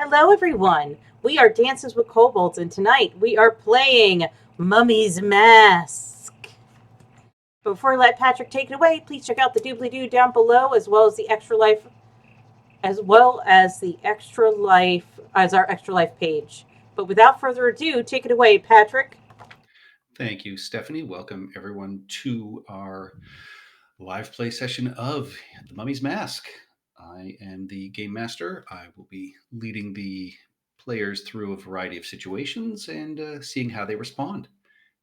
Hello, everyone. We are Dances with Kobolds, and tonight we are playing Mummy's Mask. Before I let Patrick take it away, please check out the doobly-doo down below, as our extra life page. But without further ado, take it away, Patrick. Thank you, Stephanie. Welcome everyone to our live play session of The Mummy's Mask. I am the game master. I will be leading the players through a variety of situations and seeing how they respond.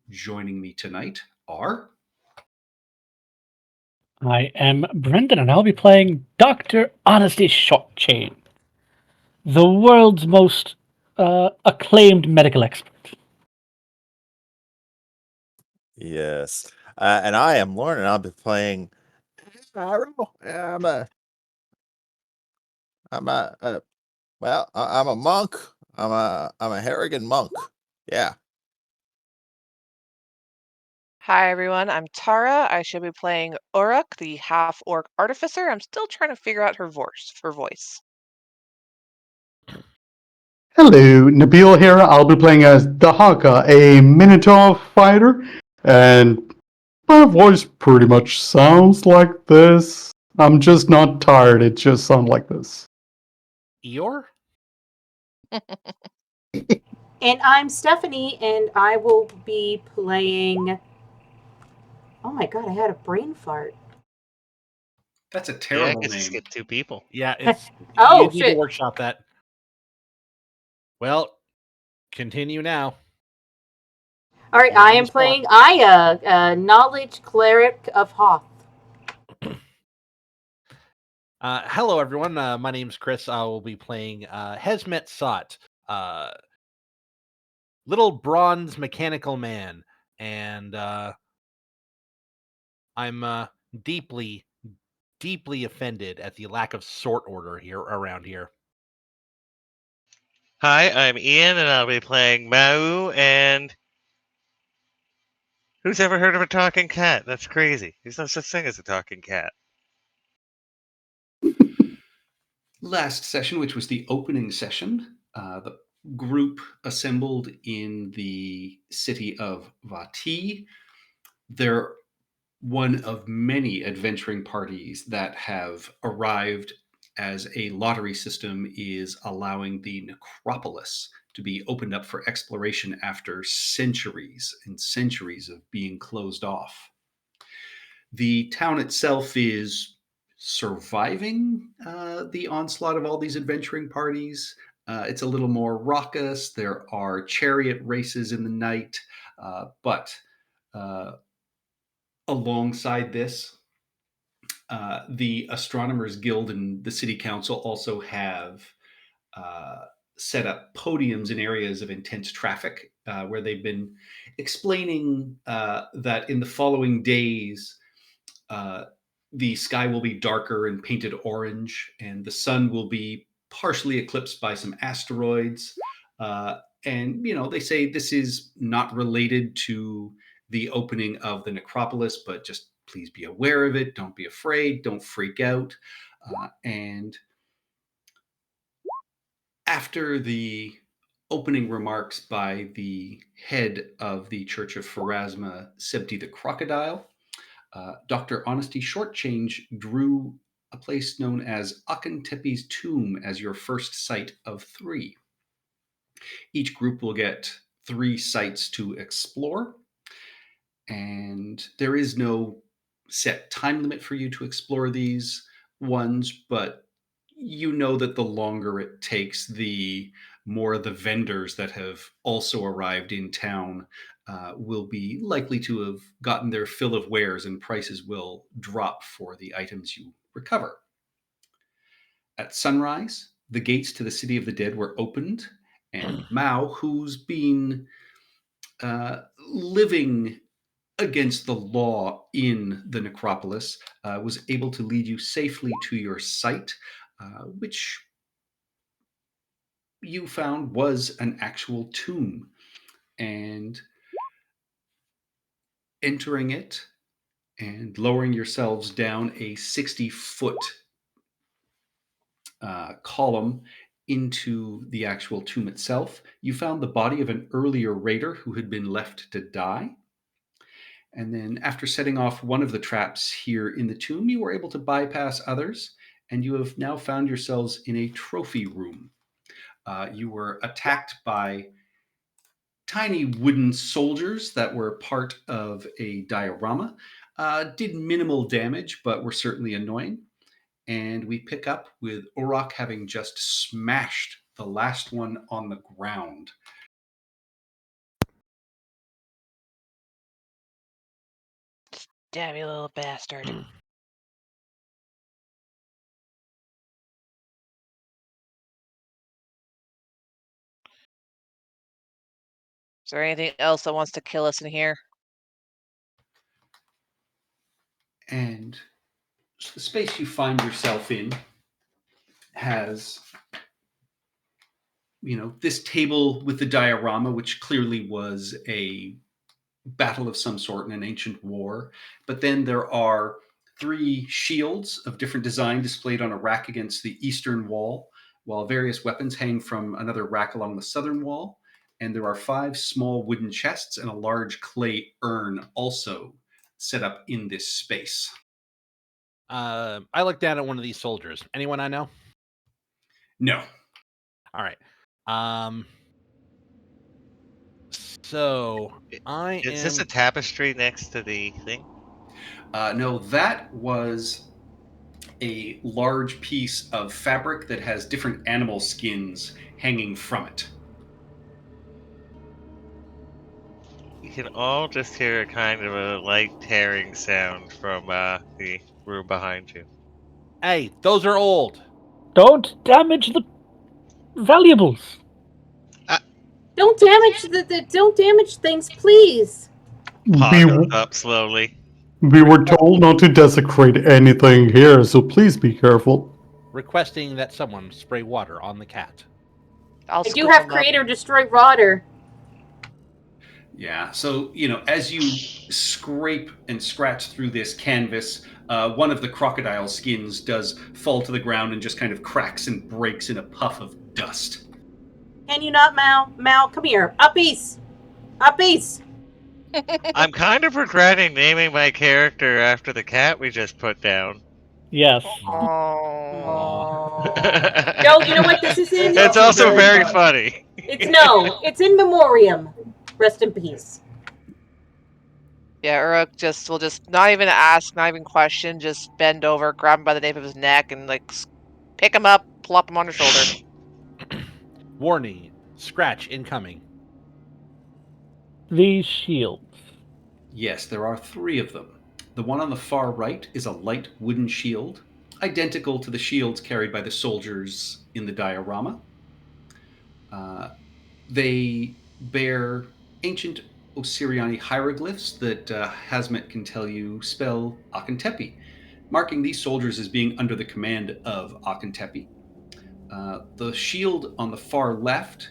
Joining me tonight are I am Brendan, and I'll be playing Dr. Honesty Shortchain, the world's most acclaimed medical expert. Yes. And I am Lauren, and I'll be playing Arrow. I'm a monk. I'm a Harrigan monk. Yeah. Hi everyone, I'm Tara. I should be playing Uruk, the half-orc artificer. I'm still trying to figure out her voice. Hello, Nabil here. I'll be playing as Dahaka, a Minotaur fighter, and my voice pretty much sounds like this. I'm just not tired, it just sounds like this. Eeyore? And I'm Stephanie, and I will be playing. Oh my god, I had a brain fart. that's a Yeah, I terrible guess just name. get two people. Yeah, it's Oh, you need shit. to workshop that. Well, continue now. All right, You're I on am the spot. playing Aya, Knowledge Cleric of Hoth. Hello, everyone. My name's Chris. I will be playing Hesmet Sot, little bronze mechanical man, and I'm deeply, deeply offended at the lack of sort order here around here. Hi, I'm Ian, and I'll be playing Mau. And who's ever heard of a talking cat? That's crazy. There's no such thing as a talking cat. Last session, which was the opening session, the group assembled in the city of Vati. They're one of many adventuring parties that have arrived as a lottery system is allowing the necropolis to be opened up for exploration after centuries and centuries of being closed off. The town itself is surviving the onslaught of all these adventuring parties. It's a little more raucous. There are chariot races in the night, but uh, alongside this, the Astronomers Guild and the City Council also have uh, set up podiums in areas of intense traffic where they've been explaining that in the following days, uh, the sky will be darker and painted orange, and the sun will be partially eclipsed by some asteroids. And, they say this is not related to the opening of the necropolis, but just please be aware of it. Don't be afraid. Don't freak out. And after the opening remarks by the head of the Church of Pharasma, Sebti the Crocodile, Dr. Honesty Shortchange drew a place known as Akentepe's Tomb as your first site of 3. Each group will get 3 sites to explore, and there is no set time limit for you to explore these ones, but you know that the longer it takes, the more the vendors that have also arrived in town will be likely to have gotten their fill of wares, and prices will drop for the items you recover. At sunrise, the gates to the City of the Dead were opened, and Mao, who's been living against the law in the necropolis, was able to lead you safely to your site, which you found was an actual tomb. And entering it and lowering yourselves down a 60-foot column into the actual tomb itself, you found the body of an earlier raider who had been left to die. And then, after setting off one of the traps here in the tomb, you were able to bypass others, and you have now found yourselves in a trophy room. You were attacked by tiny wooden soldiers that were part of a diorama. Did minimal damage, but were certainly annoying. And we pick up with Urok having just smashed the last one on the ground. Damn you little bastard. Is there anything else that wants to kill us in here? And so the space you find yourself in has, this table with the diorama, which clearly was a battle of some sort in an ancient war. But then there are 3 shields of different design displayed on a rack against the eastern wall, while various weapons hang from another rack along the southern wall. And there are 5 small wooden chests and a large clay urn also set up in this space. I look down at one of these soldiers. Anyone I know? No. All right. So I Is am. this a tapestry next to the thing? No, that was a large piece of fabric that has different animal skins hanging from it. You can all just hear a kind of a light tearing sound from the room behind you. Hey, those are old. Don't damage the valuables. Don't damage things, please. Paw We, goes up slowly. we were told not to desecrate anything here, so please be careful. Requesting that someone spray water on the cat. I'll I do scoop have them up. Creator Destroy Rotter. Yeah, so, as you scrape and scratch through this canvas, one of the crocodile skins does fall to the ground and just kind of cracks and breaks in a puff of dust. Can you not, Mal? Mal, come here. Uppies! Uppies! I'm kind of regretting naming my character after the cat we just put down. Yes. Oh. No, you know what this is in? It's also very funny. It's in memoriam. Rest in peace. Yeah, Uruk will just not even ask, not even question, just bend over, grab him by the nape of his neck, and pick him up, plop him on her shoulder. Warning, scratch incoming. These shields. Yes, there are 3 of them. The one on the far right is a light wooden shield, identical to the shields carried by the soldiers in the diorama. They bear ancient Osiriani hieroglyphs that Hazmet can tell you spell Akhentepe, marking these soldiers as being under the command of Akhentepe. The shield on the far left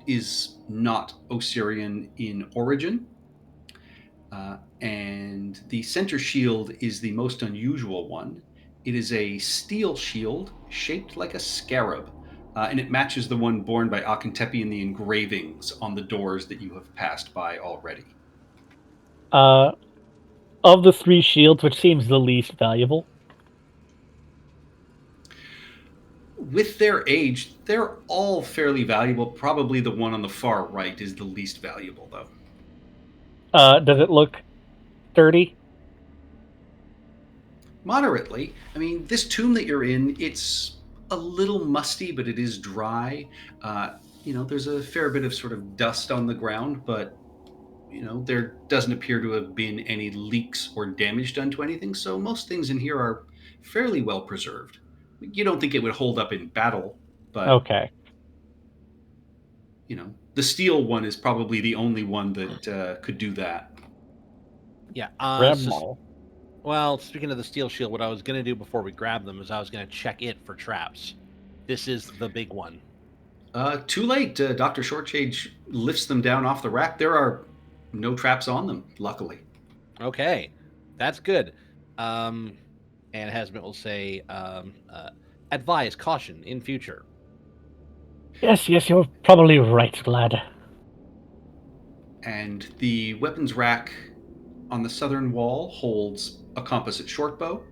is not Osirian in origin, and the center shield is the most unusual one. It is a steel shield shaped like a scarab, and it matches the one borne by Akhentepe in the engravings on the doors that you have passed by already. Of the 3 shields, which seems the least valuable? With their age, they're all fairly valuable. Probably the one on the far right is the least valuable, though. Does it look sturdy? Moderately. I mean, this tomb that you're in, it's a little musty, but it is dry. There's a fair bit of sort of dust on the ground, but, there doesn't appear to have been any leaks or damage done to anything, so most things in here are fairly well preserved. You don't think it would hold up in battle, but, Okay. The steel one is probably the only one that could do that. Yeah. Grab them all. Well, speaking of the steel shield, what I was going to do before we grab them is I was going to check it for traps. This is the big one. Too late. Dr. Shortchange lifts them down off the rack. There are no traps on them, luckily. Okay, that's good. And Hazmet will say, advise caution in future. Yes, you're probably right, lad. And the weapons rack on the southern wall holds a composite shortbow,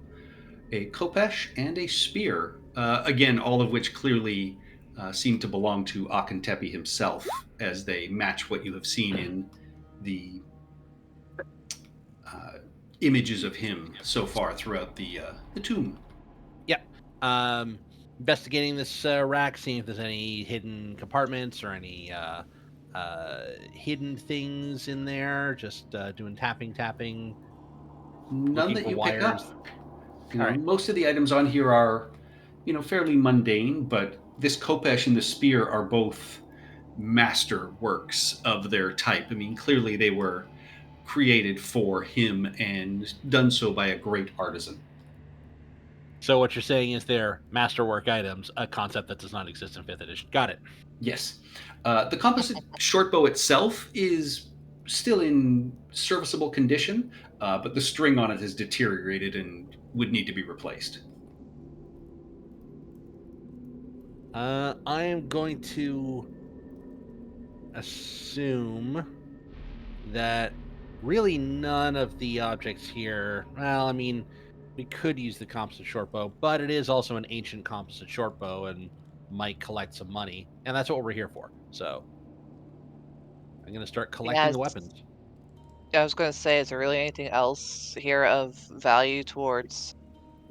a khopesh, and a spear. Again, all of which clearly seem to belong to Akentepe himself, as they match what you have seen in the images of him so far throughout the tomb. Investigating this rack, seeing if there's any hidden compartments or any hidden things in there. Just doing tapping. None Looking that for you pick wires. up. You know, All right. most of the items on here are, fairly mundane, but this khopesh and the spear are both master works of their type. I mean, clearly they were created for him and done so by a great artisan. So what you're saying is they're masterwork items, a concept that does not exist in 5th edition. Got it. Yes. The composite shortbow itself is still in serviceable condition, but the string on it has deteriorated and would need to be replaced. I am going to assume that really none of the objects here. Well, I mean, we could use the composite shortbow, but it is also an ancient composite shortbow and might collect some money, and that's what we're here for. So I'm gonna start collecting the Yes. weapons. I was going to say, is there really anything else here of value towards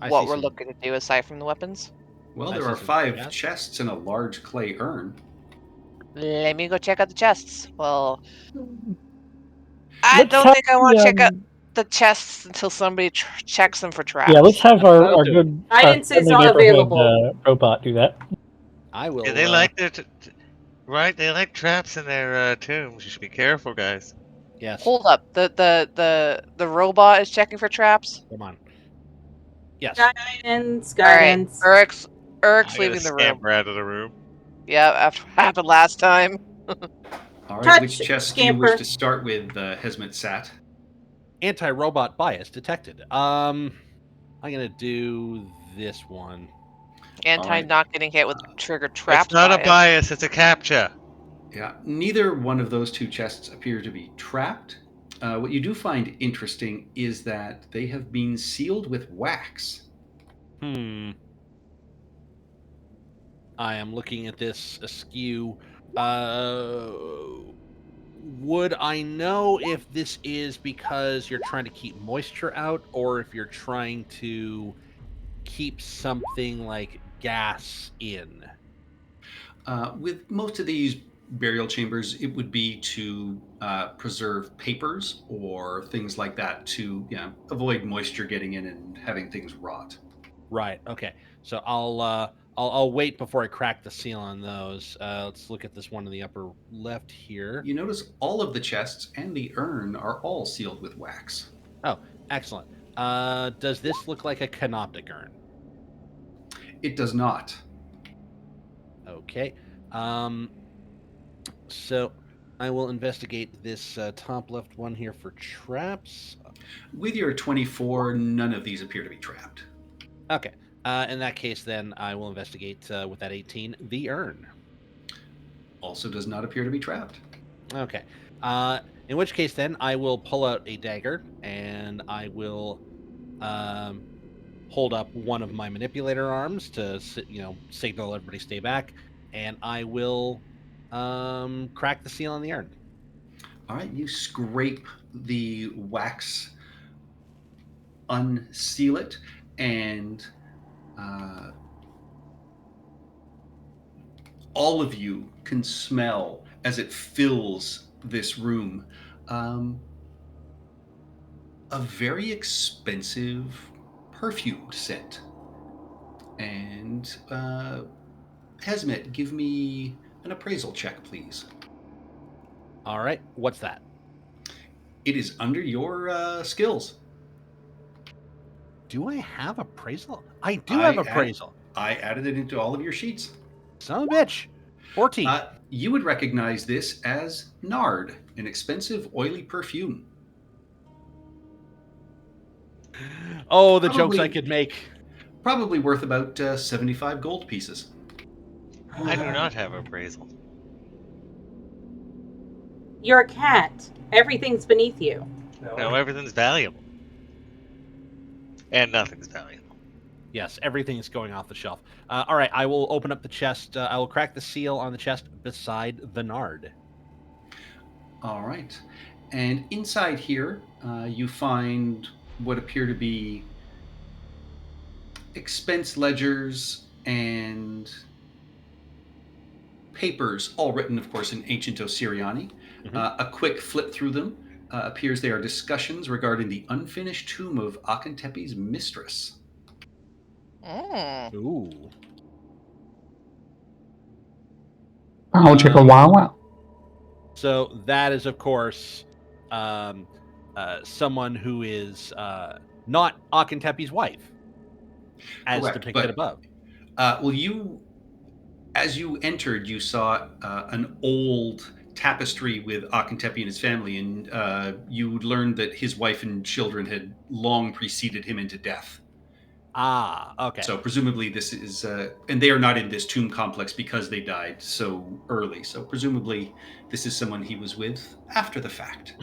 I what see we're some- looking to do aside from the weapons? Well, I there see are some 5 chests. chests and a large clay urn. Let me go check out the chests. Well, I Let's don't have think I want to check out the, the chests until somebody checks them for traps. Yeah, let's have I'll our do it. good. I our didn't say it's friendly not neighborhood, available. robot do that. I will. Yeah, they like their right. They like traps in their tombs. You should be careful, guys. Yes. Hold up. The robot is checking for traps. Come on. Yes. Guidance. All right. Eric's I'm gonna leaving the room. scamper out of the room. Yeah, after what happened last time. All right, Touch, which chest do you wish scamper. to start with, Hesmet Sat? Anti-robot bias detected. I'm gonna do this one. Anti right. not getting hit with trigger traps. It's not a bias. It's a captcha. Yeah, neither one of those 2 chests appear to be trapped. What you do find interesting is that they have been sealed with wax. I am looking at this askew. Would I know if this is because you're trying to keep moisture out, or if you're trying to keep something like gas in? With most of these burial chambers, it would be to preserve papers or things like that to avoid moisture getting in and having things rot. Right. Okay. So I'll wait before I crack the seal on those. Let's look at this one in the upper left here. You notice all of the chests and the urn are all sealed with wax. Oh, excellent. Does this look like a canoptic urn? It does not. Okay. So I will investigate this top left one here for traps. With your 24, none of these appear to be trapped. Okay. In that case, then I will investigate with that 18 the urn. Also does not appear to be trapped. Okay. In which case, then I will pull out a dagger and I will hold up one of my manipulator arms to signal everybody stay back, and I will crack the seal on the urn. All right, you scrape the wax, unseal it, and all of you can smell as it fills this room a very expensive perfumed scent. And Hesmet, give me an appraisal check, please. All right. What's that? It is under your skills. Do I have appraisal? I do have appraisal. I added it into all of your sheets. Son of a bitch. 14. You would recognize this as nard, an expensive oily perfume. Oh, the jokes I could make. Probably worth about 75 gold pieces. I do not have appraisal. You're a cat. Everything's beneath you. No, everything's valuable. And nothing's valuable. Yes, everything's going off the shelf. All right, I will open up the chest. I will crack the seal on the chest beside the nard. All right. And inside here, you find what appear to be expense ledgers and papers, all written, of course, in ancient Osiriani. A quick flip through them appears they are discussions regarding the unfinished tomb of Akentepe's mistress. Ooh. I'll check a wow. So that is, of course, someone who is not Akentepe's wife, as Correct, depicted but- above. Well, as you entered, you saw an old tapestry with Akentepe and his family, and you learned that his wife and children had long preceded him into death. Ah, okay. So presumably this is, and they are not in this tomb complex because they died so early. So presumably this is someone he was with after the fact,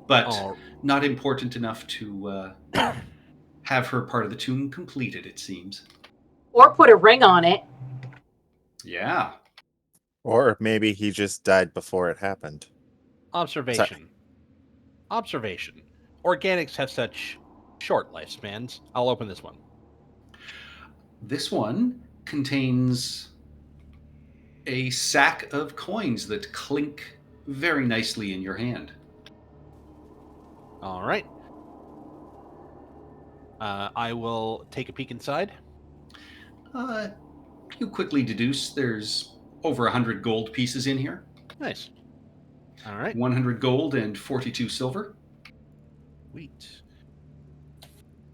but Oh, not important enough to have her part of the tomb completed, it seems. Or put a ring on it. Yeah. Or maybe he just died before it happened. observation. Observation. Organics have such short lifespans. I'll open this one. This one contains a sack of coins that clink very nicely in your hand. All right. I will take a peek inside. You quickly deduce there's over 100 gold pieces in here. Nice. All right. 100 gold and 42 silver. Wheat.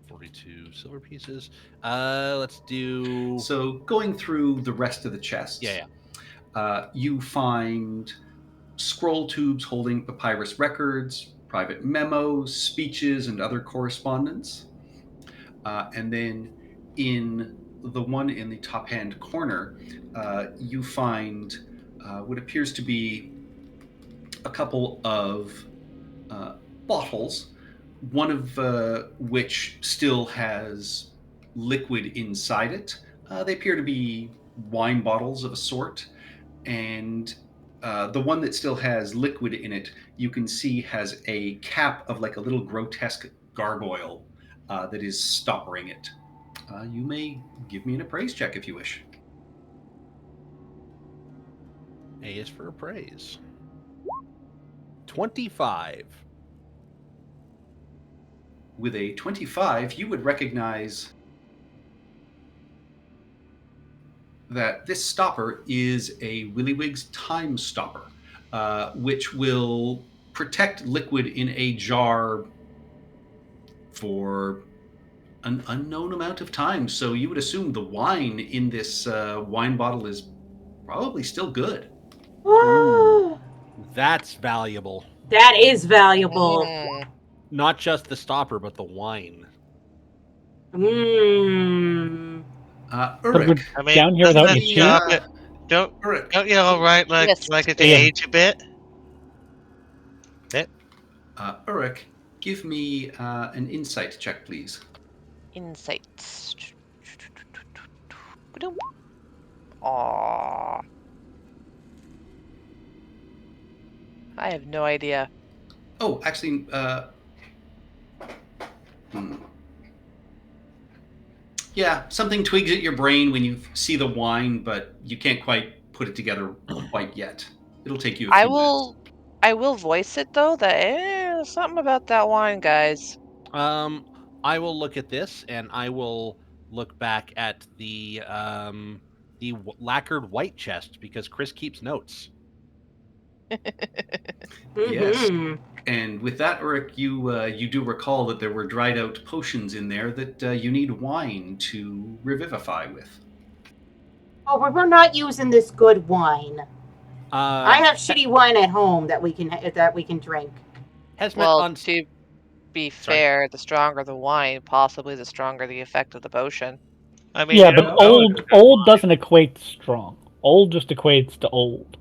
42 silver pieces. Let's do. So going through the rest of the chests, Yeah. you find scroll tubes holding papyrus records, private memos, speeches, and other correspondence. And then in the one in the top hand corner, you find what appears to be a couple of bottles, one of which still has liquid inside it. They appear to be wine bottles of a sort, and the one that still has liquid in it, you can see has a cap of like a little grotesque gargoyle that is stoppering it. You may give me an appraise check if you wish. A is for appraise. 25. With a 25, you would recognize that this stopper is a Willywig's time stopper, which will protect liquid in a jar for an unknown amount of time. So you would assume the wine in this wine bottle is probably still good. That's valuable. That is valuable. Not just the stopper, but the wine. Mmm. Uruk, I mean, Down here doesn't without that any shock tea? it? Don't Uruk, you know, right? Like Yes. like it to Yeah. age a bit. Uruk, give me an insight check, please. Insights. Aww. I have no idea. Oh, actually, yeah, something twigs at your brain when you see the wine, but you can't quite put it together quite yet. It'll take you a few minutes. I will voice it though. That something about that wine, guys. I will look at this, and I will look back at the lacquered white chest because Chris keeps notes. Yes. Mhm. And with that, Uruk, you do recall that there were dried out potions in there that you need wine to revivify with. Oh, but we're not using this good wine. I have shitty wine at home that we can drink. Hesmet Well, on to be Sorry. fair, the stronger the wine, possibly the stronger the effect of the potion. I mean, Yeah, you but don't know if it's old doesn't equate to strong. old just equates to old.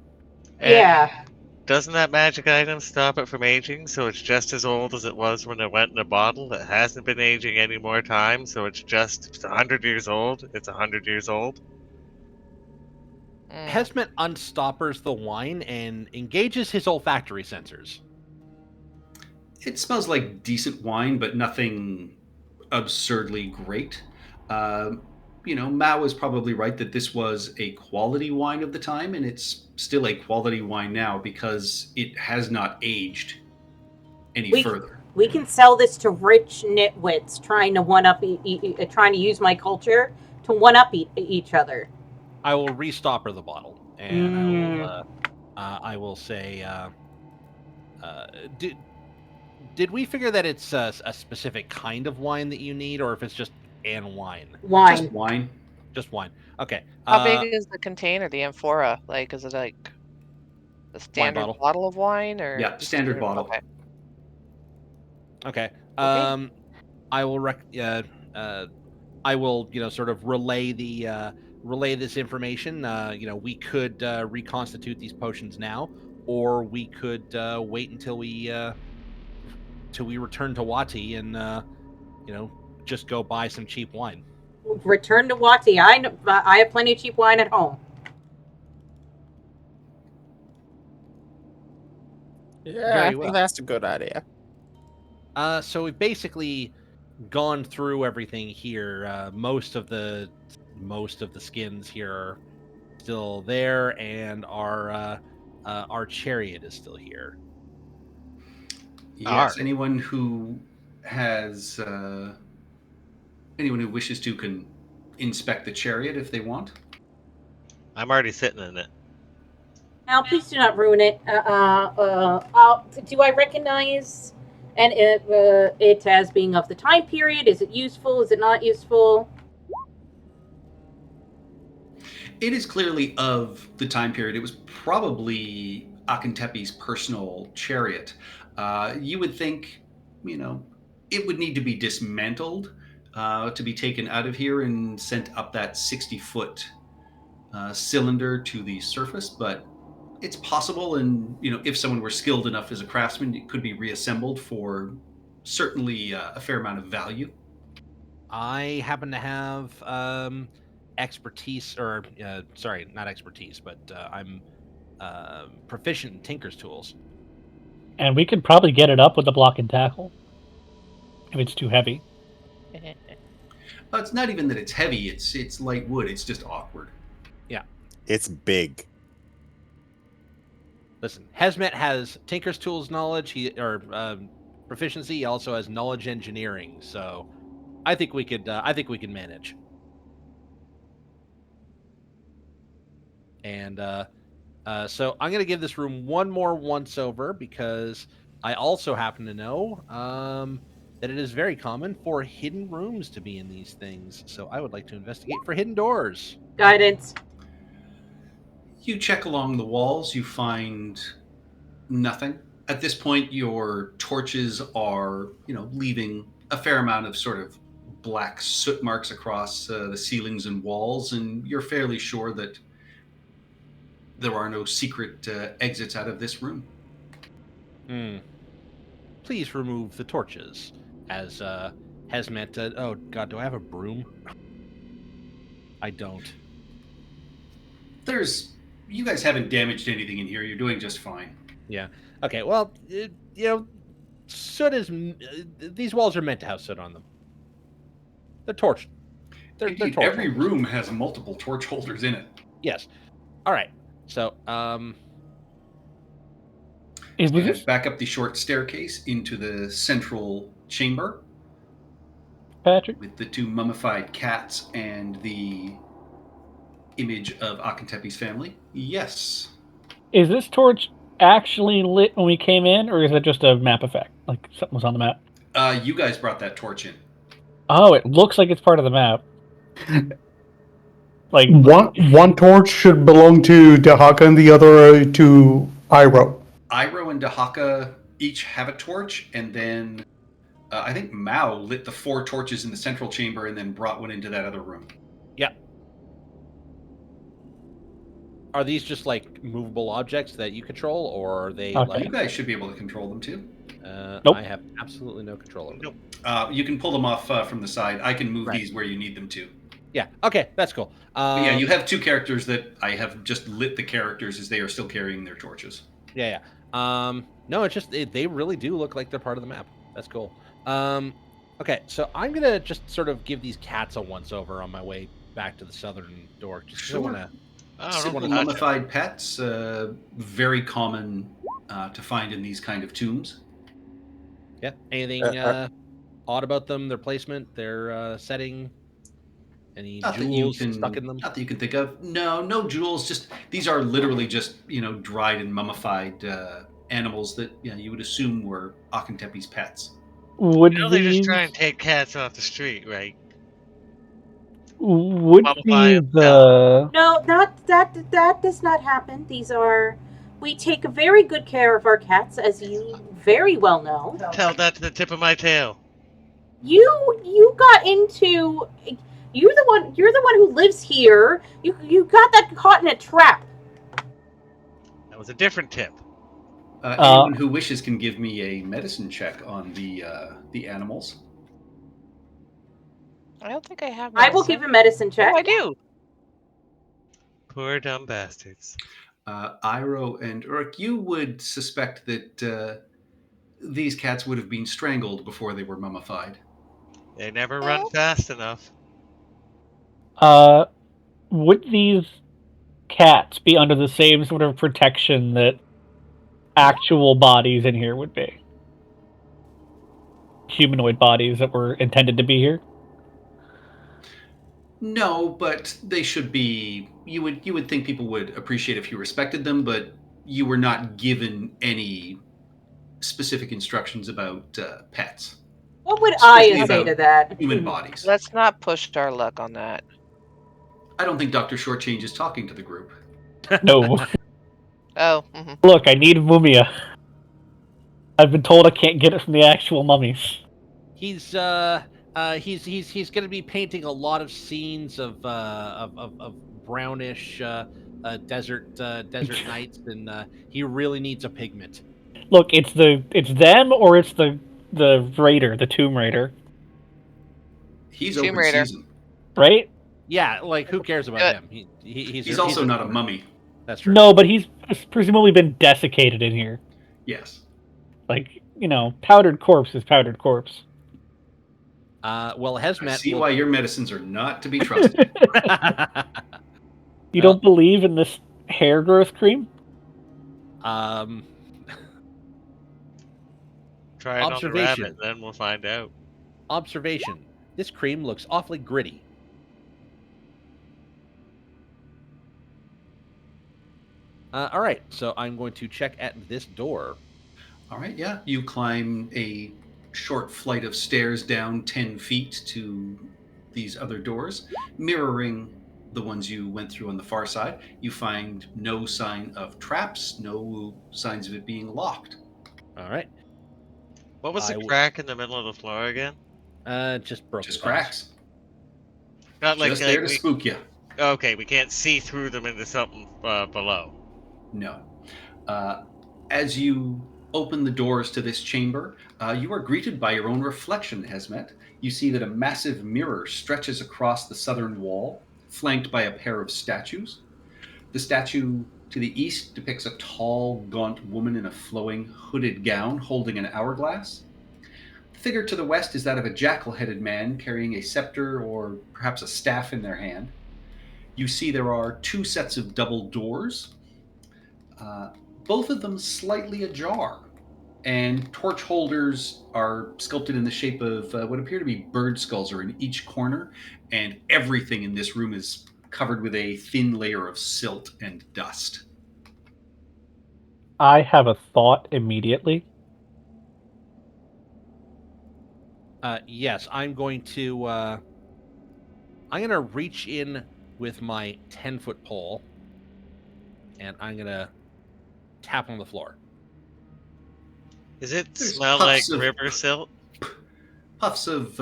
And Yeah. Doesn't that magic item stop it from aging, so it's just as old as it was when it went in a bottle? It hasn't been aging any more time, so it's just, if it's 100 years old, it's 100 years old. Mm. Hesmet unstoppers the wine and engages his olfactory sensors. It smells like decent wine, but nothing absurdly great. Mao is probably right that this was a quality wine of the time, and it's still a quality wine now because it has not aged any further. We can sell this to rich nitwits trying to one up, trying to use my culture to one up each other. I will restopper the bottle, and I will say, did we figure that it's a specific kind of wine that you need, or if it's just an wine? Wine. Just wine. Just wine. Okay. How big is the container, the amphora? Like, is it like the standard bottle? bottle of wine, or Yeah, standard bottle. Okay. Okay. I will I will, sort of relay this information. We could reconstitute these potions now, or we could wait until we return to Wati and just go buy some cheap wine. Return to Wati. I have plenty of cheap wine at home. Yeah, Very well. that's a good idea. So we've basically gone through everything here. Most of the skins here are still there, and our chariot is still here. Yes. Anyone who wishes to can inspect the chariot if they want. I'm already sitting in it. Now, please do not ruin it. Do I recognize it as being of the time period? Is it useful? Is it not useful? It is clearly of the time period. It was probably Akentepe's personal chariot. You would think, it would need to be dismantled to be taken out of here and sent up that 60-foot cylinder to the surface, but it's possible, and if someone were skilled enough as a craftsman, it could be reassembled for certainly a fair amount of value. I happen to have expertise, or sorry, not expertise, but I'm proficient in Tinker's tools. And we could probably get it up with the block and tackle if it's too heavy. It's not even that it's heavy; it's light wood. It's just awkward. Yeah, it's big. Listen, Hesmet has Tinker's tools knowledge, proficiency. He also has knowledge engineering. So, I think we could manage. And so I'm going to give this room one more once over because I also happen to know that it is very common for hidden rooms to be in these things. So I would like to investigate for hidden doors. Guidance. You check along the walls, you find nothing. At this point, your torches are, leaving a fair amount of sort of black soot marks across the ceilings and walls, and you're fairly sure that there are no secret exits out of this room. Please remove the torches. As Hesmet, oh god, do I have a broom? I don't. You guys haven't damaged anything in here. You're doing just fine. Yeah. Okay. Well, soot is. These walls are meant to have soot on them. They're torched. They're torch every holders. room has multiple torch holders in it. Yes. All right. So, Head back up the short staircase into the central chamber, Patrick, with the two mummified cats and the image of Akentepe's family. Yes. is this torch actually lit when we came in, or is it just a map effect? Like something was on the map? You guys brought that torch in. Oh, it looks like it's part of the map. Like one torch should belong to Dahaka and the other to Iroh. Iroh and Dahaka each have a torch, and then I think Mao lit the 4 torches in the central chamber and then brought one into that other room. Yeah. Are these just like movable objects that you control, or are they Okay. You like? guys should be able to control them too. Nope. I have absolutely no control over them. Nope. You can pull them off from the side. I can move Right. these where you need them to. Yeah. Okay, that's cool. But yeah, you have two characters that I have just lit the characters as they are still carrying their torches. Yeah. No, it's just they really do look like they're part of the map. That's cool. Okay, so I'm gonna just sort of give these cats a once over on my way back to the southern door. Just 'cause I Sure. wanna. I Simple don't know. mummified pets, very common to find in these kind of tombs. Yeah. Anything odd about them? Their placement, their setting. Any Not that jewels stuck in them? Not that you can think of. No jewels. Just these are literally just dried and mummified animals that you would assume were Akentepe's pets. Would You know they just these try and take cats off the street, right? would Mummify these them. No, that does not happen. We take very good care of our cats, as you very well know. Tell that to the tip of my tail. You got into. You're the one who lives here. You got that caught in a trap. That was a different tip. Anyone who wishes can give me a medicine check on the animals. I don't think I have. I will give a medicine check. Oh, I do. Poor dumb bastards. Iroh and Urk, you would suspect that these cats would have been strangled before they were mummified. They never run fast enough. would these cats be under the same sort of protection that actual bodies in here would be? Humanoid bodies that were intended to be here? No, but they should be. You would think people would appreciate if you respected them, but you were not given any specific instructions about pets, What would Especially I say about to that? human bodies. Let's not push our luck on that. I don't think Dr. Shortchange is talking to the group. No. Oh. Look, I need mumia. I've been told I can't get it from the actual mummies. He's going to be painting a lot of scenes of brownish desert nights, and he really needs a pigment. Look, it's them or it's the raider, the Tomb Raider, He's Tomb open Raider. season. right? Yeah, like who cares about him? He's also not a mummy. That's true. No, but he's presumably been desiccated in here. Yes. Like, powdered corpse is powdered corpse. Well, I Hesmet. see why your medicines are not to be trusted. You don't believe in this hair growth cream? Try it on the Observation. rabbit, then we'll find out. Observation. This cream looks awfully gritty. All right, so I'm going to check at this door. All right, yeah. You climb a short flight of stairs down 10 feet to these other doors, mirroring the ones you went through on the far side. You find no sign of traps, no signs of it being locked. All right. What was I the will- crack in the middle of the floor again? Just broken. Just glass. cracks. Not like, Just there to we, spook you. okay, we can't see through them into something below. No. As you open the doors to this chamber, you are greeted by your own reflection, Hesmet. You see that a massive mirror stretches across the southern wall, flanked by a pair of statues. The statue to the east depicts a tall, gaunt woman in a flowing, hooded gown holding an hourglass. The figure to the west is that of a jackal-headed man carrying a scepter or perhaps a staff in their hand. You see there are two sets of double doors, both of them slightly ajar, and torch holders are sculpted in the shape of what appear to be bird skulls are in each corner, and everything in this room is covered with a thin layer of silt and dust. I have a thought immediately. Yes, I'm going to reach in with my 10-foot pole, and I'm going to tap on the floor. Does it There's smell like puffs of- river silt? Puffs of,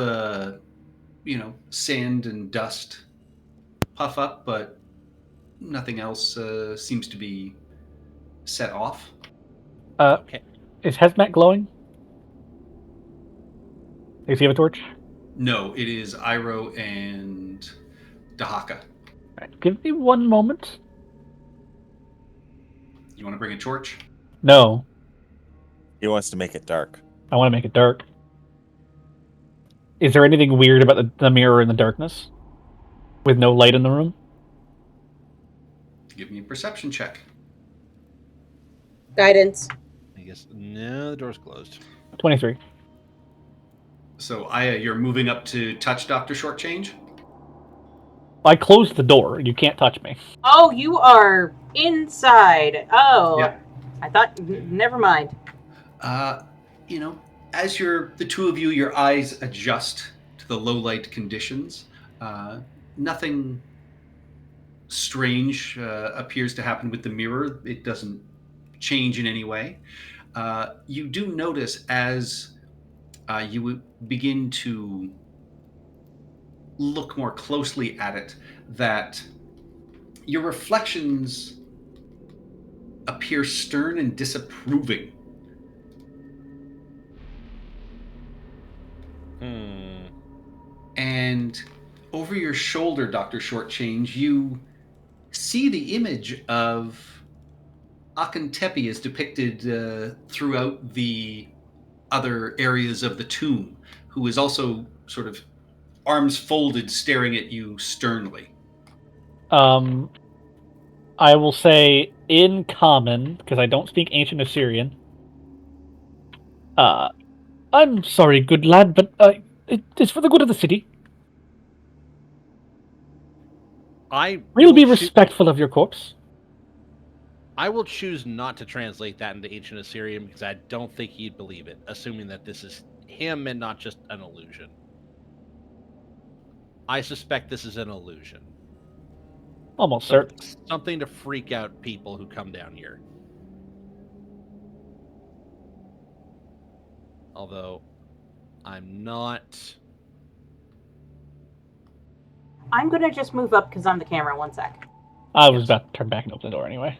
sand and dust puff up, but nothing else seems to be set off. Okay. Is Hazmat glowing? Does he have a torch? No, it is Iroh and Dahaka. Right, give me one moment. You want to bring a torch? No, He wants to make it dark. I want to make it dark. Is there anything weird about the mirror in the darkness? With no light in the room? Give me a perception check. Guidance. I guess no, the door's closed. 23. So, Aya, you're moving up to touch Dr. Shortchange? I closed the door. You can't touch me. Oh, you are inside. Oh, Yeah. I thought. Never mind. As the two of you, your eyes adjust to the low light conditions. Nothing strange appears to happen with the mirror. It doesn't change in any way. You do notice as you begin to look more closely at it that your reflections appear stern and disapproving. And over your shoulder, Dr. Shortchange, you see the image of Akentepe as depicted throughout the other areas of the tomb, who is also sort of arms folded, staring at you sternly. I will say in common, because I don't speak Ancient Assyrian. I'm sorry, good lad, but it's for the good of the city. We'll be respectful of your corpse. I will choose not to translate that into Ancient Assyrian because I don't think he'd believe it, assuming that this is him and not just an illusion. I suspect this is an illusion. Almost certain. Something to freak out people who come down here. Although, I'm not... I'm gonna just move up because I'm the camera. 1 sec. I was about to turn back and open the door anyway.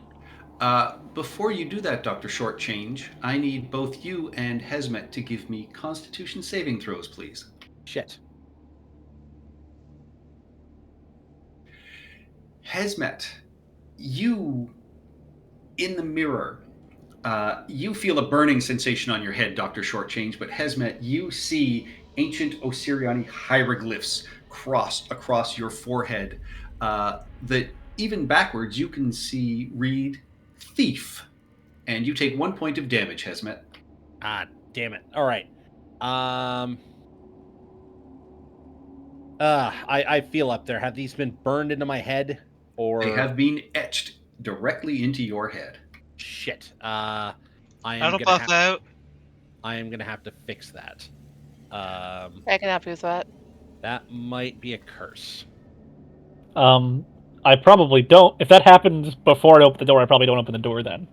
Before you do that, Dr. Shortchange, I need both you and Hesmet to give me Constitution saving throws, please. Shit. Hesmet, you, in the mirror, you feel a burning sensation on your head, Dr. Shortchange, but Hesmet, you see ancient Osiriani hieroglyphs crossed across your forehead that even backwards you can see read thief. And you take 1 point of damage, Hesmet. Ah, damn it. All right. I feel up there. Have these been burned into my head? Or they have been etched directly into your head. Shit. I am That'll gonna buff have, out. I am gonna have to fix that. I can help you with that. That might be a curse. I probably don't. If that happens before I open the door, I probably don't open the door then.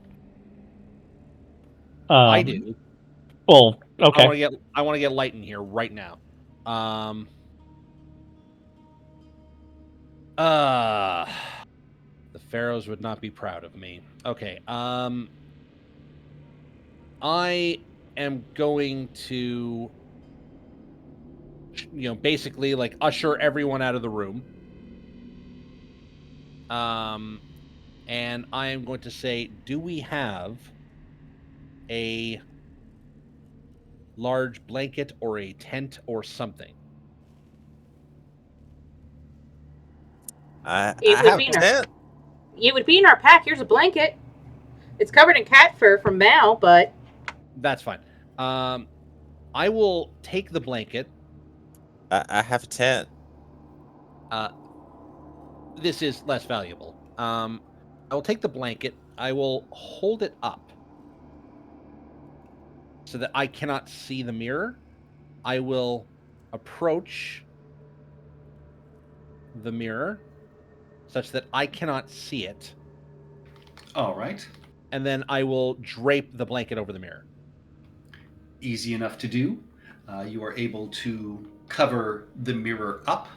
I do. Well, okay. I want to get light in here right now. The pharaohs would not be proud of me. Okay. I am going to, basically like usher everyone out of the room. And I am going to say, do we have a large blanket or a tent or something? I It would have be 10. It would be in our pack. Here's a blanket. It's covered in cat fur from Mao, but That's fine. I will take the blanket. I have 10. This is less valuable. I will take the blanket. I will hold it up so that I cannot see the mirror. I will approach the mirror such that I cannot see it. All right. And then I will drape the blanket over the mirror. Easy enough to do. You are able to cover the mirror up.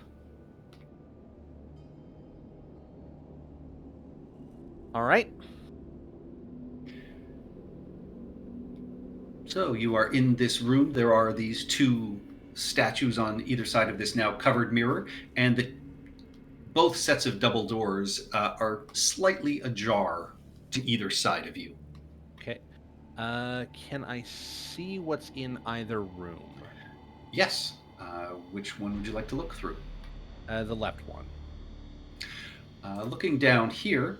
All right. So you are in this room. There are these two statues on either side of this now covered mirror, and both sets of double doors are slightly ajar to either side of you. Okay. Can I see what's in either room? Yes. Which one would you like to look through? The left one. Looking down here,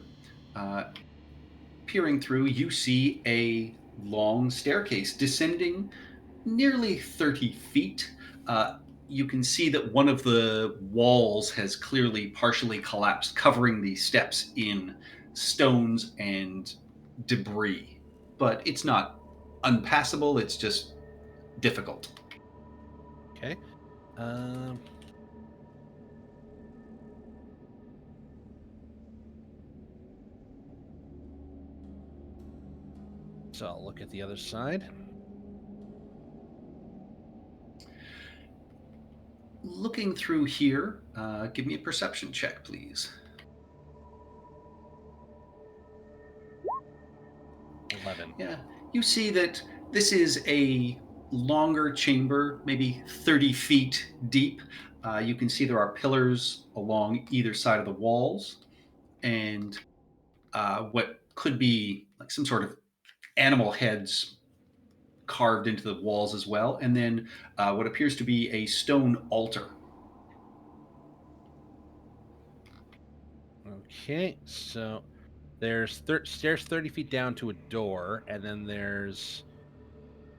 peering through, you see a long staircase descending nearly 30 feet. You can see that one of the walls has clearly partially collapsed, covering the steps in stones and debris. But it's not unpassable, it's just difficult. Okay. So I'll look at the other side. Looking through here, give me a perception check, please. 11. Yeah, you see that this is a longer chamber, maybe 30 feet deep. You can see there are pillars along either side of the walls, and what could be like some sort of animal heads carved into the walls as well, and then what appears to be a stone altar. Okay, so there's stairs 30 feet down to a door, and then there's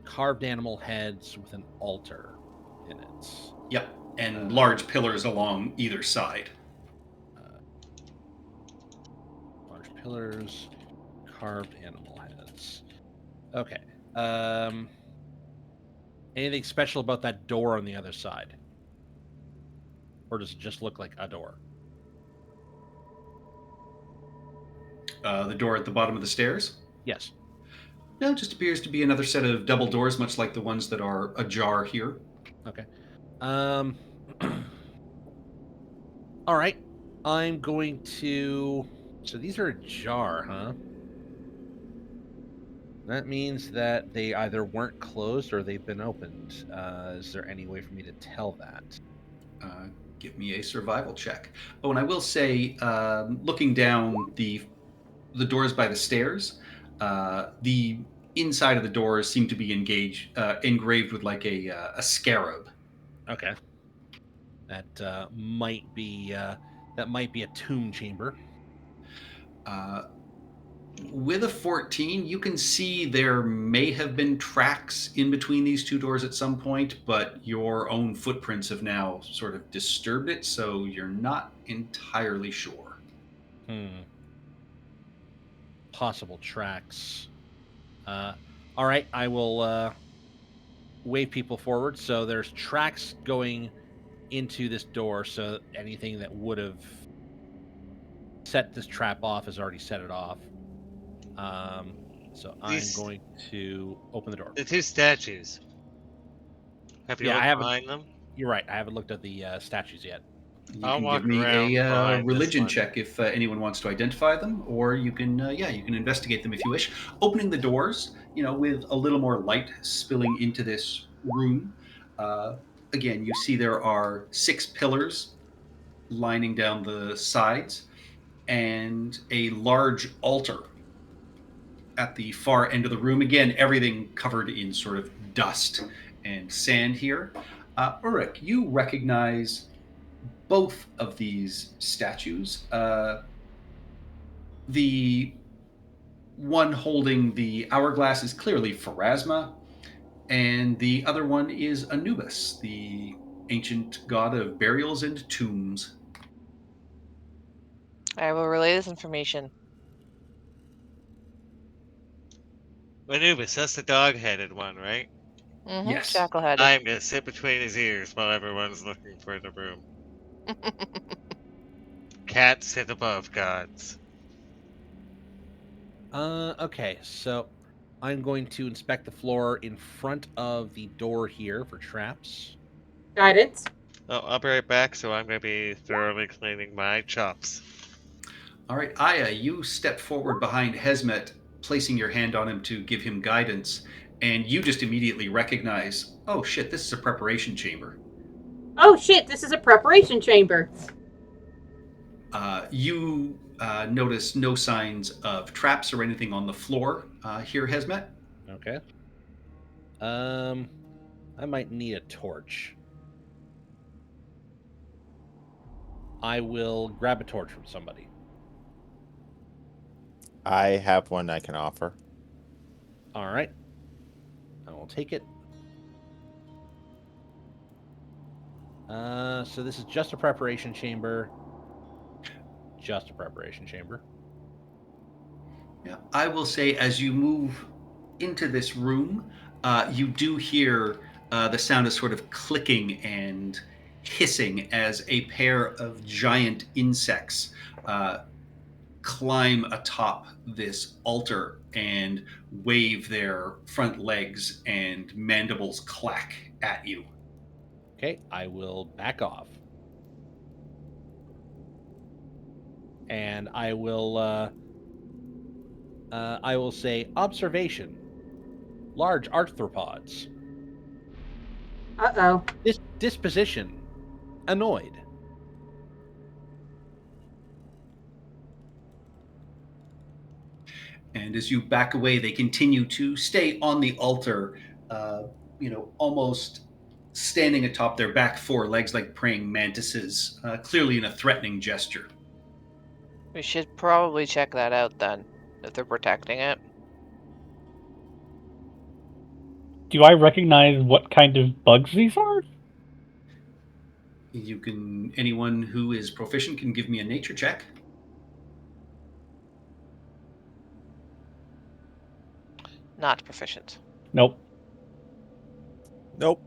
carved animal heads with an altar in it. Yep, and large pillars along either side. Large pillars, carved animal heads. Okay. Anything special about that door on the other side? Or does it just look like a door? The door at the bottom of the stairs? Yes. No, it just appears to be another set of double doors, much like the ones that are ajar here. Okay. All right. I'm going to... So these are ajar, huh? That means that they either weren't closed or they've been opened. Is there any way for me to tell that? Give me a survival check. Oh, and I will say, looking down the doors by the stairs, the inside of the doors seem to be engraved with like a scarab. Okay. That might be a tomb chamber. With a 14, you can see there may have been tracks in between these two doors at some point, but your own footprints have now sort of disturbed it, so you're not entirely sure. Possible tracks. All right, I will wave people forward. So there's tracks going into this door, so anything that would have set this trap off has already set it off. So I'm going to open the door. The two statues. Have you looked behind them? You're right. I haven't looked at the statues yet. You I'll can walk give me around a behind this religion one. check if anyone wants to identify them, or you can investigate them if you wish. Opening the doors, with a little more light spilling into this room. Again, you see there are 6 pillars lining down the sides, and a large altar at the far end of the room. Again, everything covered in sort of dust and sand here. Uruk, you recognize both of these statues. The one holding the hourglass is clearly Pharasma, and the other one is Anubis, the ancient god of burials and tombs. I will relay this information. Anubis, that's the dog-headed one, right? Mm-hmm. Yes. Shacklehead. I'm gonna sit between his ears while everyone's looking for the room. Cats sit above gods. Okay, so I'm going to inspect the floor in front of the door here for traps. Guidance. Oh, I'll be right back, so I'm gonna be thoroughly cleaning my chops. All right, Aya, you step forward behind Hesmet, placing your hand on him to give him guidance, and you just immediately recognize, oh shit, this is a preparation chamber. Oh shit, this is a preparation chamber. You notice no signs of traps or anything on the floor here, Hesmet. Okay. I might need a torch. I will grab a torch from somebody. I have one I can offer. All right. I will take it. So this is just a preparation chamber. Just a preparation chamber. Yeah, I will say as you move into this room, you do hear the sound of sort of clicking and hissing as a pair of giant insects climb atop this altar and wave their front legs, and mandibles clack at you. Okay, I will back off. And I will say observation. Large arthropods. Uh-oh. This disposition. Annoyed. And as you back away, they continue to stay on the altar, almost standing atop their back four legs like praying mantises, clearly in a threatening gesture. We should probably check that out then, if they're protecting it. Do I recognize what kind of bugs these are? Anyone who is proficient can give me a nature check. Not proficient. Nope. Nope.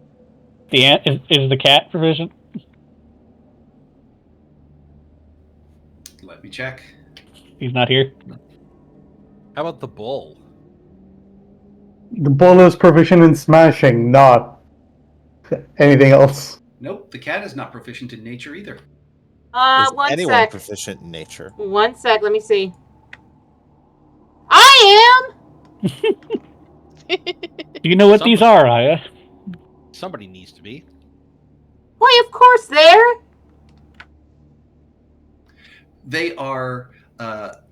The ant is the cat proficient? Let me check. He's not here. How about the bull? The bull is proficient in smashing, not anything else. Nope, the cat is not proficient in nature either. Is One anyone sec. proficient in nature? 1 sec, let me see. I am! Do you know what these are, Aya? Somebody needs to be. Why, of course, there! They are,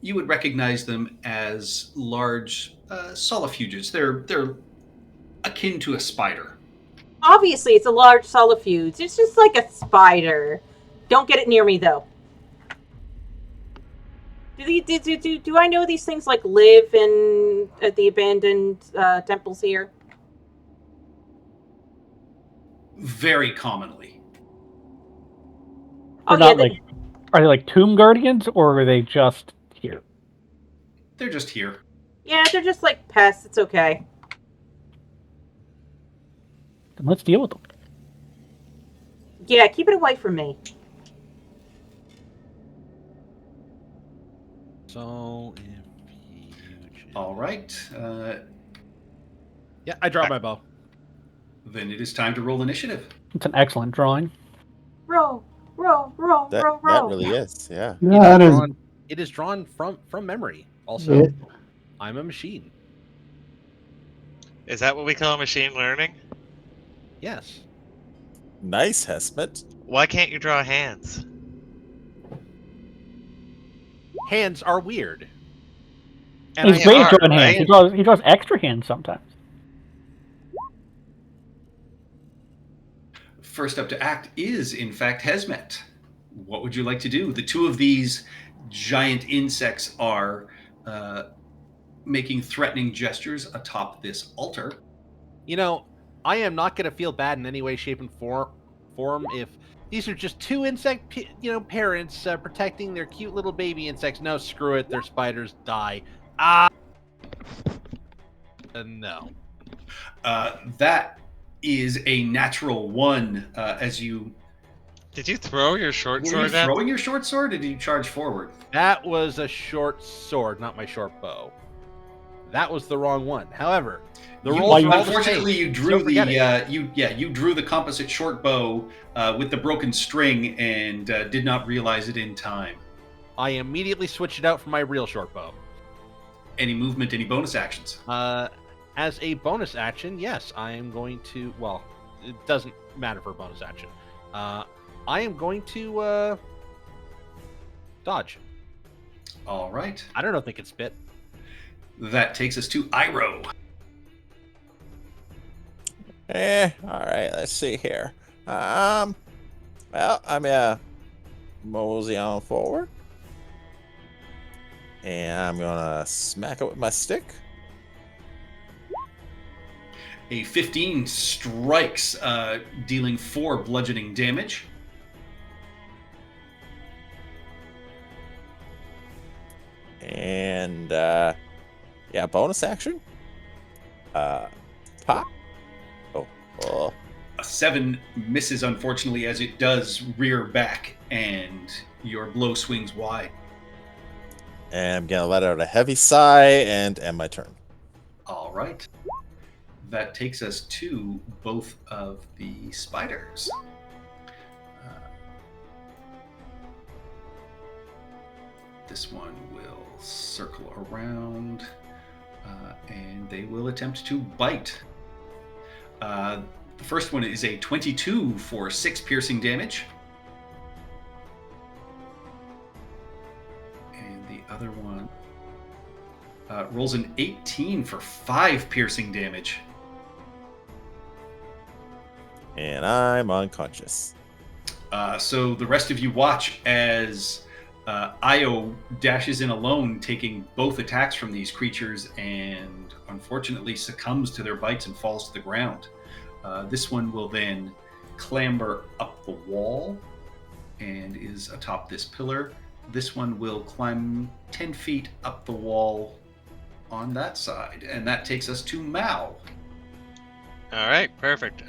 you would recognize them as large solifuges. They're akin to a spider. Obviously, it's a large solifuge. It's just like a spider. Don't get it near me, though. Do I know these things like live in the abandoned temples here? Very commonly. They're not like, are they like tomb guardians, or are they just here? They're just here. Yeah, they're just like pests. It's okay. Then let's deal with them. Yeah, keep it away from me. So if you... All right. Yeah, I draw my bow. Then it is time to roll initiative. It's an excellent drawing. Roll, roll, roll, That roll, roll. really is, yeah. It is drawn from memory. Also, Yeah. I'm a machine. Is that what we call machine learning? Yes. Nice, Hesmet. Why can't you draw hands? Hands are weird. And He's I great are, at drawing hands. right? He draws extra hands sometimes. First up to act is, in fact, Hesmet. What would you like to do? The two of these giant insects are making threatening gestures atop this altar. You know, I am not going to feel bad in any way, shape, and form if these are just two insect, parents protecting their cute little baby insects. No, screw it. They're spiders. Die. No. That is a natural one. As you Did you throw your short were you sword at? throwing your short sword, or did you charge forward? That was a short sword, not my short bow. That was the wrong one. However, the You- rolls are all the unfortunately, same. you drew So forget it. you drew the composite short bow with the broken string and did not realize it in time. I immediately switch it out for my real short bow. Any movement, any bonus actions? As a bonus action, yes, I am going to. Well, it doesn't matter for a bonus action. I am going to dodge. All right. I don't think it's spit. That takes us to Iroh. All right, let's see here. Well, I'm gonna mosey on forward. And I'm gonna smack it with my stick. A 15 strikes, dealing 4 bludgeoning damage. And yeah, bonus action. Pop. Oh. A 7 misses, unfortunately, as it does rear back, and your blow swings wide. And I'm gonna let out a heavy sigh and end my turn. All right. That takes us to both of the spiders. This one will circle around, and they will attempt to bite. The first one is a 22 for 6 piercing damage. And the other one rolls an 18 for 5 piercing damage. And I'm unconscious. So the rest of you watch as Io dashes in alone, taking both attacks from these creatures, and unfortunately succumbs to their bites and falls to the ground. This one will then clamber up the wall and is atop this pillar. This one will climb 10 feet up the wall on that side, and that takes us to Mal. All right, perfect.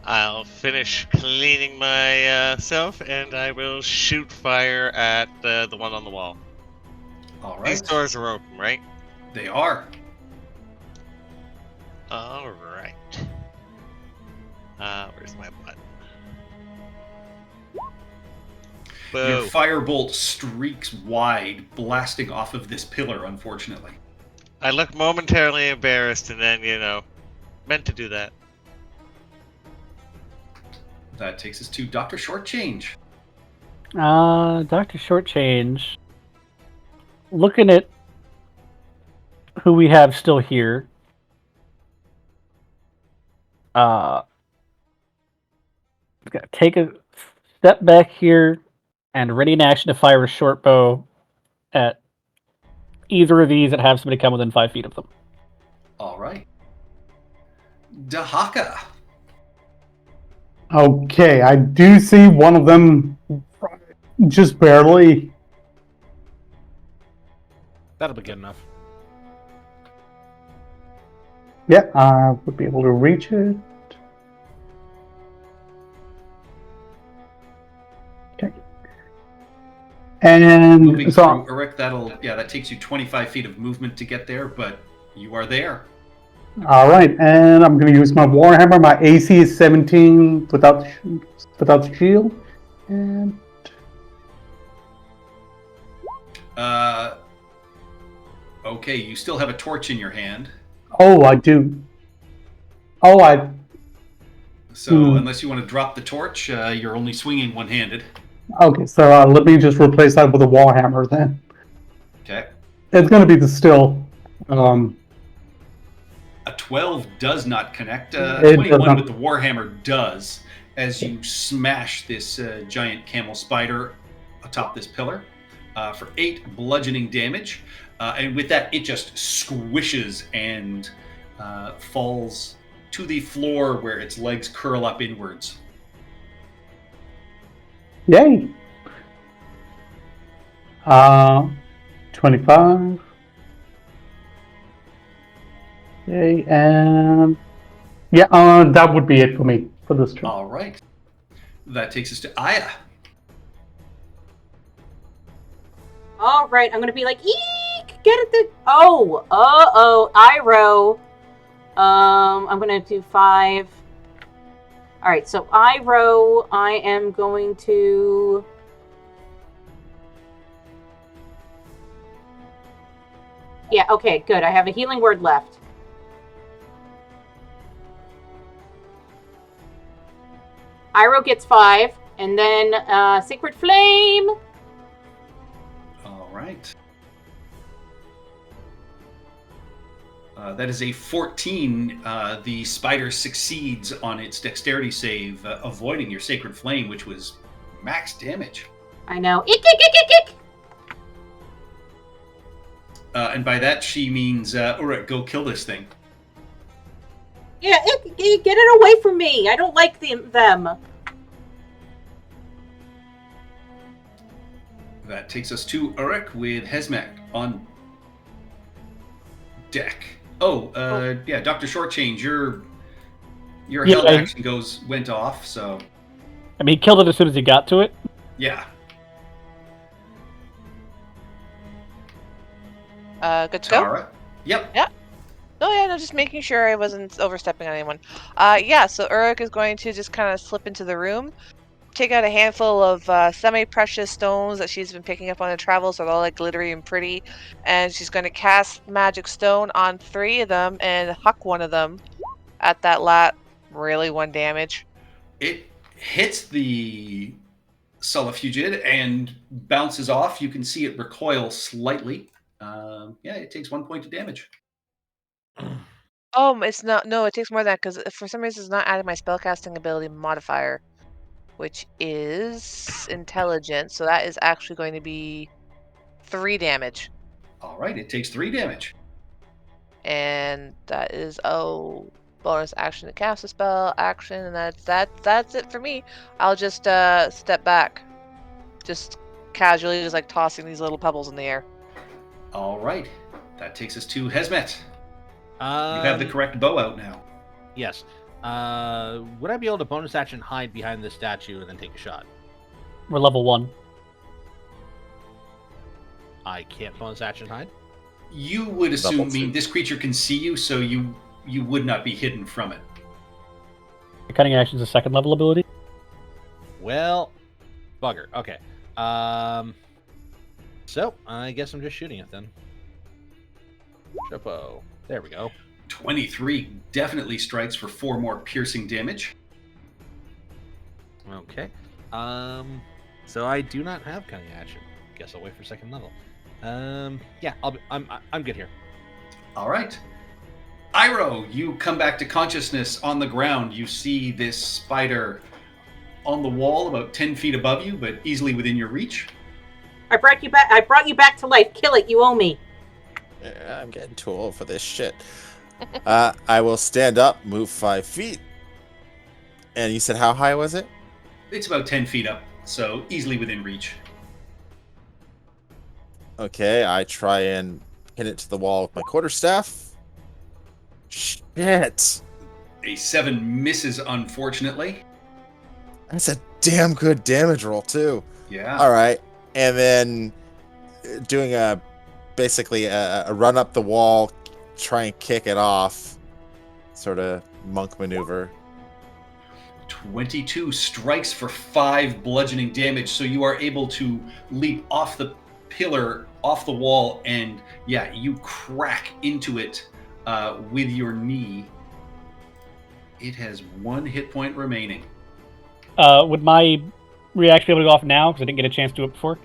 I'll finish cleaning myself, and I will shoot fire at the one on the wall. All right. These doors are open, right? They are. All right. Where's my button? Your Boom. firebolt streaks wide, blasting off of this pillar, unfortunately. I look momentarily embarrassed, and then, meant to do that. That takes us to Dr. Shortchange. Dr. Shortchange. Looking at who we have still here. Gotta take a step back here and ready in action to fire a short bow at either of these that have somebody come within 5 feet of them. All right. Dahaka. Okay, I do see one of them just barely. That'll be good enough. Yeah, I would be able to reach it. Okay. Moving And so, through Uruk, that takes you 25 feet of movement to get there, but you are there. all right, and I'm going to use my Warhammer. My AC is 17 without the shield. And Okay, you still have a torch in your hand. oh, I do. Oh, So unless you want to drop the torch, you're only swinging one-handed. okay. So let me just replace that with a Warhammer then. Okay. It's going to be the still. A 12 does not connect. It does 21 not. with the Warhammer does, as you smash this giant camel spider atop this pillar for 8 bludgeoning damage. And with that, it just squishes and falls to the floor where its legs curl up inwards. Yay! 25. Yay, and yeah, that would be it for me for this turn. All right. That takes us to Aya. All right, I'm gonna be like, eek, get it. Iroh. I'm gonna do 5. All right, so Iroh, I am going to Yeah, okay, good. I have a healing word left. Iroh gets 5, and then Sacred Flame. All right. That is a 14. The spider succeeds on its dexterity save, avoiding your Sacred Flame, which was max damage. I know. Ick, ick, ick, ick, ick. And by that, she means, Uruk, go kill this thing. Yeah, ick, get it away from me. I don't like them. That takes us to Uruk with Hesmek on deck. Yeah, Dr. Shortchange, your Yeah, held action went off, so I mean, he killed it as soon as he got to it. yeah. Good to go? Tara. Yep. Oh yeah, no, just making sure I wasn't overstepping on anyone. Yeah, so Uruk is going to just kind of slip into the room, take out a handful of semi-precious stones that she's been picking up on the travel, so they're all like glittery and pretty, and she's going to cast Magic Stone on 3 of them and huck one of them at that lat. Really 1 damage. It hits the Sulafugid and bounces off. You can see it recoil slightly. It takes 1 point of damage. It's not. No, it takes more than that because for some reason it's not adding my spellcasting ability modifier, which is intelligence. So that is actually going to be 3 damage, All right, it takes 3 damage. and that is bonus action to cast a spell action, and that's it for me. I'll just step back, just casually, just like tossing these little pebbles in the air. All right, that takes us to Hesmet. You You have the correct bow out now. Yes. Would I be able to bonus action hide behind the statue and then take a shot? We're level 1. I can't bonus action hide. You would assume, Level 2. this creature can see you, so you would not be hidden from it. The cutting action is a 2nd level ability. Well, bugger. Okay. So I guess I'm just shooting it then. Chapeau. There we go. 23 definitely strikes for 4 more piercing damage. Okay. So I do not have cutting action. Guess I'll wait for 2nd level. Yeah, I'm good here. All right. Iroh, you come back to consciousness on the ground. You see this spider on the wall about 10 feet above you, but easily within your reach. I brought you back to life. Kill it. You owe me. Yeah, I'm getting too old for this shit. I will stand up, move 5 feet. And you said how high was it? It's about 10 feet up, so easily within reach. Okay, I try and pin it to the wall with my quarterstaff. Shit. A 7 misses, unfortunately. That's a damn good damage roll, too. Yeah. All right. And then doing basically a run up the wall, try and kick it off. Sort of monk maneuver. 22 strikes for 5 bludgeoning damage, so you are able to leap off the pillar, off the wall, and you crack into it with your knee. It has 1 hit point remaining. Would my reaction be able to go off now? Because I didn't get a chance to do it before.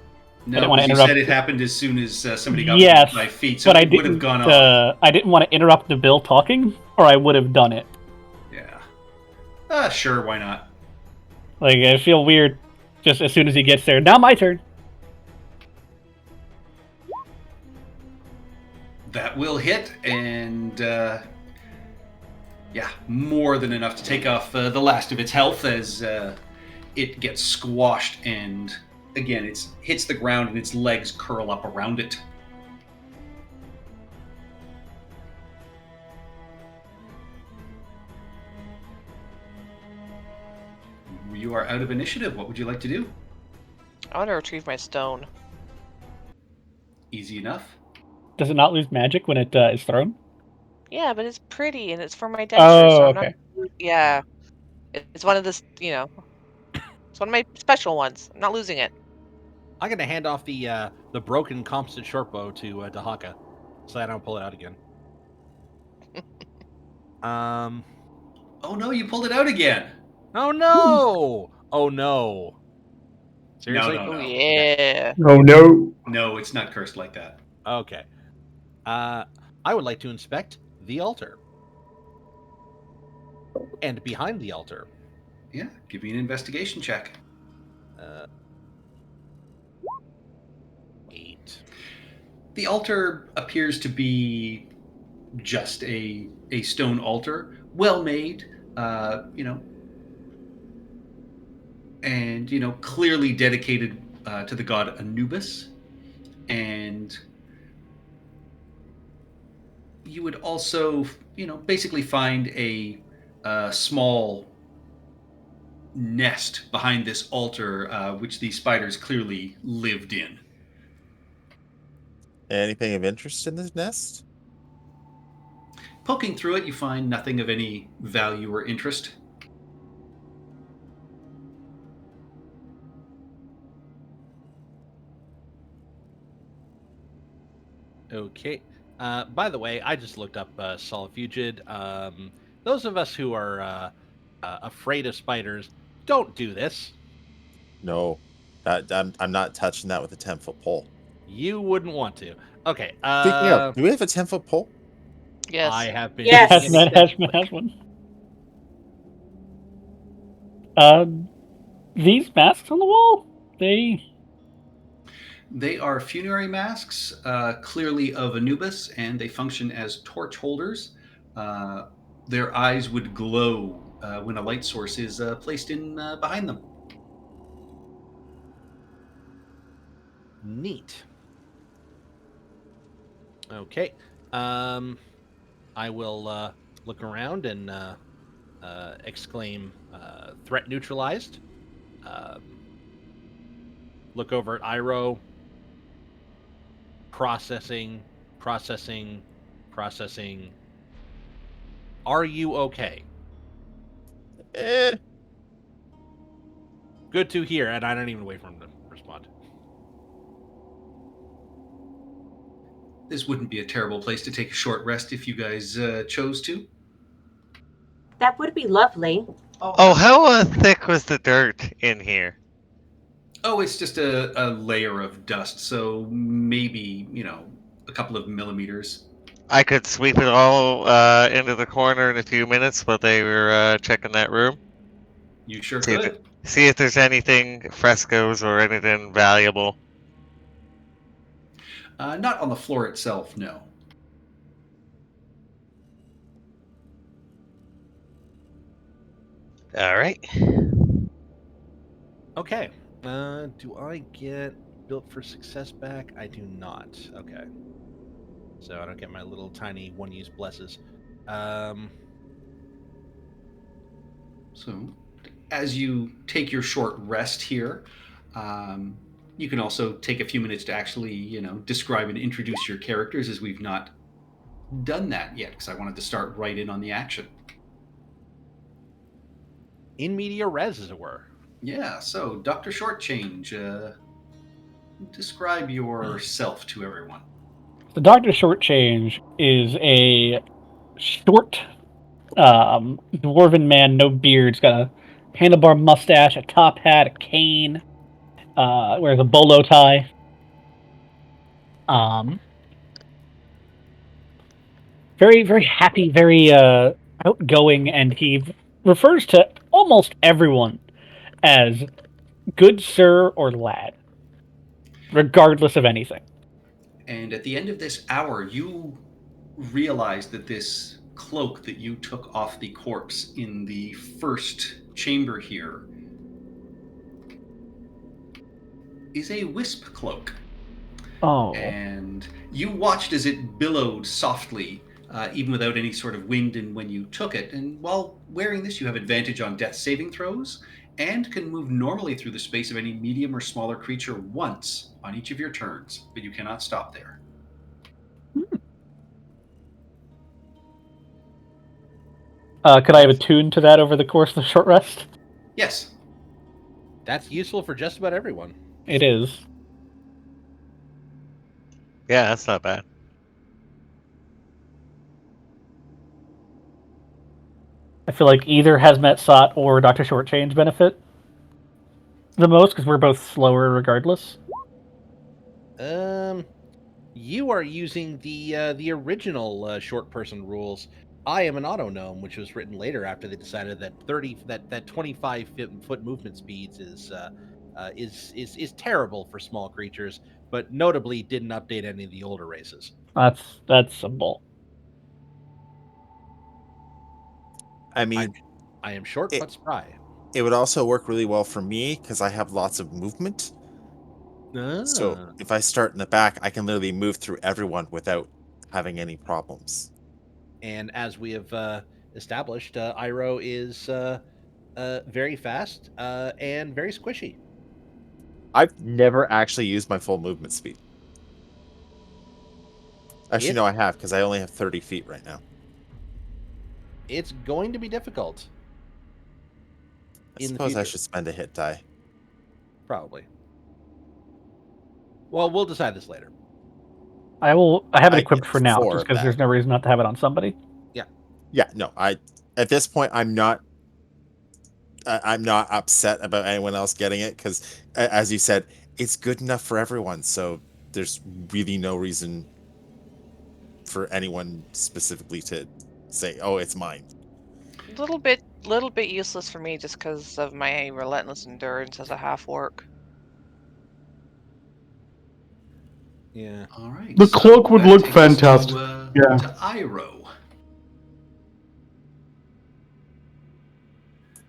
No, didn't wanna because you interrupt. said it happened as soon as somebody got Yes, within 5 feet, so but I it would have didn't. gone off. I didn't want to interrupt the Bill talking, or I would have done it. Yeah. Sure, why not? Like, I feel weird just as soon as he gets there. Now my turn. That will hit, and more than enough to take off the last of its health as it gets squashed, and again, it hits the ground and its legs curl up around it. You are out of initiative. What would you like to do? I want to retrieve my stone. Easy enough. Does it not lose magic when it is thrown? Yeah, but it's pretty and it's for my denture. Oh, so I'm okay. not, yeah, it's one of this. It's one of my special ones. I'm not losing it. I'm gonna hand off the broken composite shortbow to Dahaka. so I don't pull it out again. Oh no, you pulled it out again. Oh no! Oh no! Seriously? No, Oh no. yeah. Oh no. No, it's not cursed like that. Okay. I would like to inspect the altar. And behind the altar. Yeah, give me an investigation check. 8. The altar appears to be just a stone altar, well made, and clearly dedicated to the god Anubis. And you would also, basically find a small nest behind this altar, which these spiders clearly lived in. Anything of interest in this nest? Poking through it, you find nothing of any value or interest. Okay. By the way, I just looked up Solifugid. Those of us who are afraid of spiders, don't do this. No. I'm not touching that with a 10-foot pole. You wouldn't want to. Okay. Speaking of, do we have a 10-foot pole? Yes. I have been. Yes. using it Hazmat has one. These masks on the wall, They are funerary masks, clearly of Anubis, and they function as torch holders. Their eyes would glow when a light source is placed in behind them. Neat. Okay. I will look around and exclaim, threat neutralized. Look over at Iroh. Processing. Are you okay? Good to hear, and I don't even wait for him to respond. This wouldn't be a terrible place to take a short rest if you guys chose to. That would be lovely. Oh, how thick was the dirt in here? Oh, it's just a layer of dust, so maybe, a couple of millimeters. I could sweep it all into the corner in a few minutes while they were checking that room. You sure See could. See if there's anything, frescoes or anything valuable. Not on the floor itself, no. All right. Okay. Do I get built for success back? I do not. Okay. So I don't get my little tiny one-use blesses. So, as you take your short rest here, you can also take a few minutes to actually, describe and introduce your characters, as we've not done that yet, because I wanted to start right in on the action. In media res, as it were. Yeah, so Dr. Shortchange, describe yourself to everyone. the Dr. Shortchange is a short, dwarven man, no beard. He's got a handlebar mustache, a top hat, a cane, wears a bolo tie. Very, very happy, very outgoing, and he refers to almost everyone as good sir or lad, regardless of anything. And at the end of this hour, you realize that this cloak that you took off the corpse in the first chamber here is a wisp cloak. Oh. And you watched as it billowed softly, even without any sort of wind, and when you took it. And while wearing this, you have advantage on death saving throws, and can move normally through the space of any medium or smaller creature once on each of your turns, but you cannot stop there. Could I have attuned to that over the course of the short rest? Yes. That's useful for just about everyone. It is. Yeah, that's not bad. I feel like either Hazmat Sot or Dr. Shortchange benefit the most because we're both slower regardless. You are using the original short person rules. I am an auto gnome, which was written later after they decided that 25-foot movement speeds is terrible for small creatures, but notably didn't update any of the older races. That's a bull. I mean, I am short but spry. it would also work really well for me because I have lots of movement. So if I start in the back, I can literally move through everyone without having any problems. And as we have established, Iroh is very fast and very squishy. I've never actually used my full movement speed. Actually, no, I have, because I only have 30 feet right now. It's going to be difficult. I suppose I should spend a hit die. Probably. Well, we'll decide this later. I have it I equipped get for now, 4 just of because that. there's no reason not to have it on somebody. Yeah, no, at this point, I'm not upset about anyone else getting it, because, as you said, it's good enough for everyone, so there's really no reason for anyone specifically to say, oh, it's mine. Little bit useless for me just because of my relentless endurance as a half-orc. Yeah. All right. The cloak would that look takes us fantastic. Yeah. To Iroh.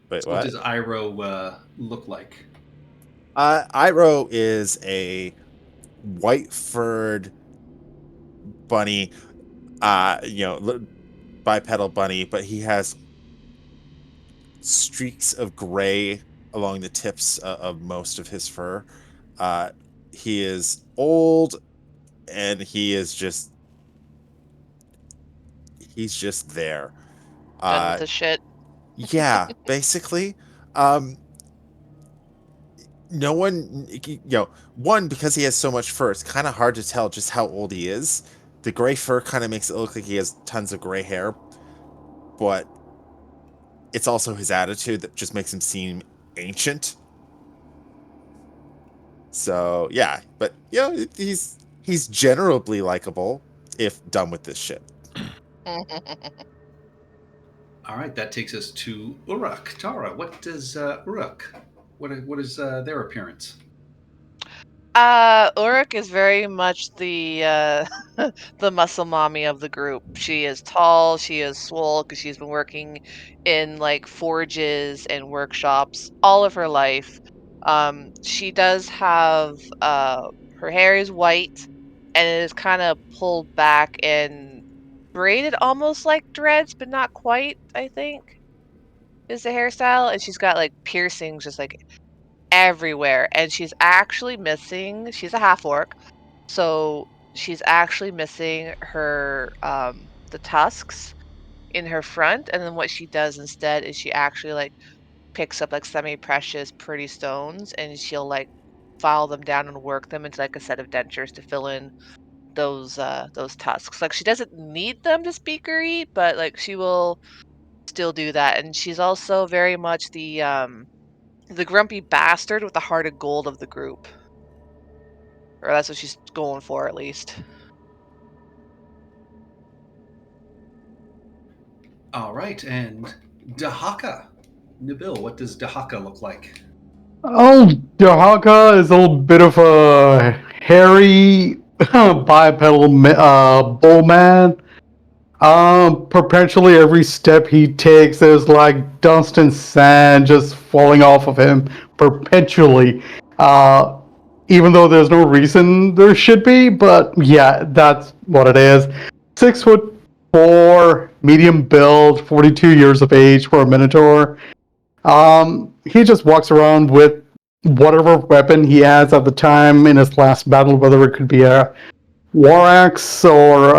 Wait, So what does Iroh look like? Iroh is a white-furred bunny, bipedal bunny, but he has streaks of gray along the tips of most of his fur. He is old, and he's just there. Done with the shit. Yeah, basically. No one, one, because he has so much fur, it's kind of hard to tell just how old he is. The gray fur kind of makes it look like he has tons of gray hair, but it's also his attitude that just makes him seem ancient. So, yeah, but, he's generally likable if done with this shit. All right, that takes us to Uruk. Tara, what does Uruk? What is their appearance? Uruk is very much the the muscle mommy of the group. She is tall, she is swole because she's been working in like forges and workshops all of her life. She does have her hair is white and it is kind of pulled back and braided almost like dreads, but not quite, I think, is the hairstyle. And she's got like piercings just like everywhere, and she's actually missing, she's a half orc, so she's actually missing her the tusks in her front. And then what she does instead is she actually like picks up like semi-precious pretty stones, and she'll like file them down and work them into like a set of dentures to fill in those tusks. Like she doesn't need them to speakery, but like she will still do that. And she's also very much the grumpy bastard with the heart of gold of the group. Or that's what she's going for, at least. All right, and Dahaka. Nabil, what does Dahaka look like? Oh, Dahaka is a little bit of a hairy bipedal bowman. Perpetually every step he takes, there's like dust and sand just falling off of him perpetually. Even though there's no reason there should be, but yeah, that's what it is. 6'4", medium build, 42 years of age for a Minotaur. He just walks around with whatever weapon he has at the time in his last battle, whether it could be a war axe or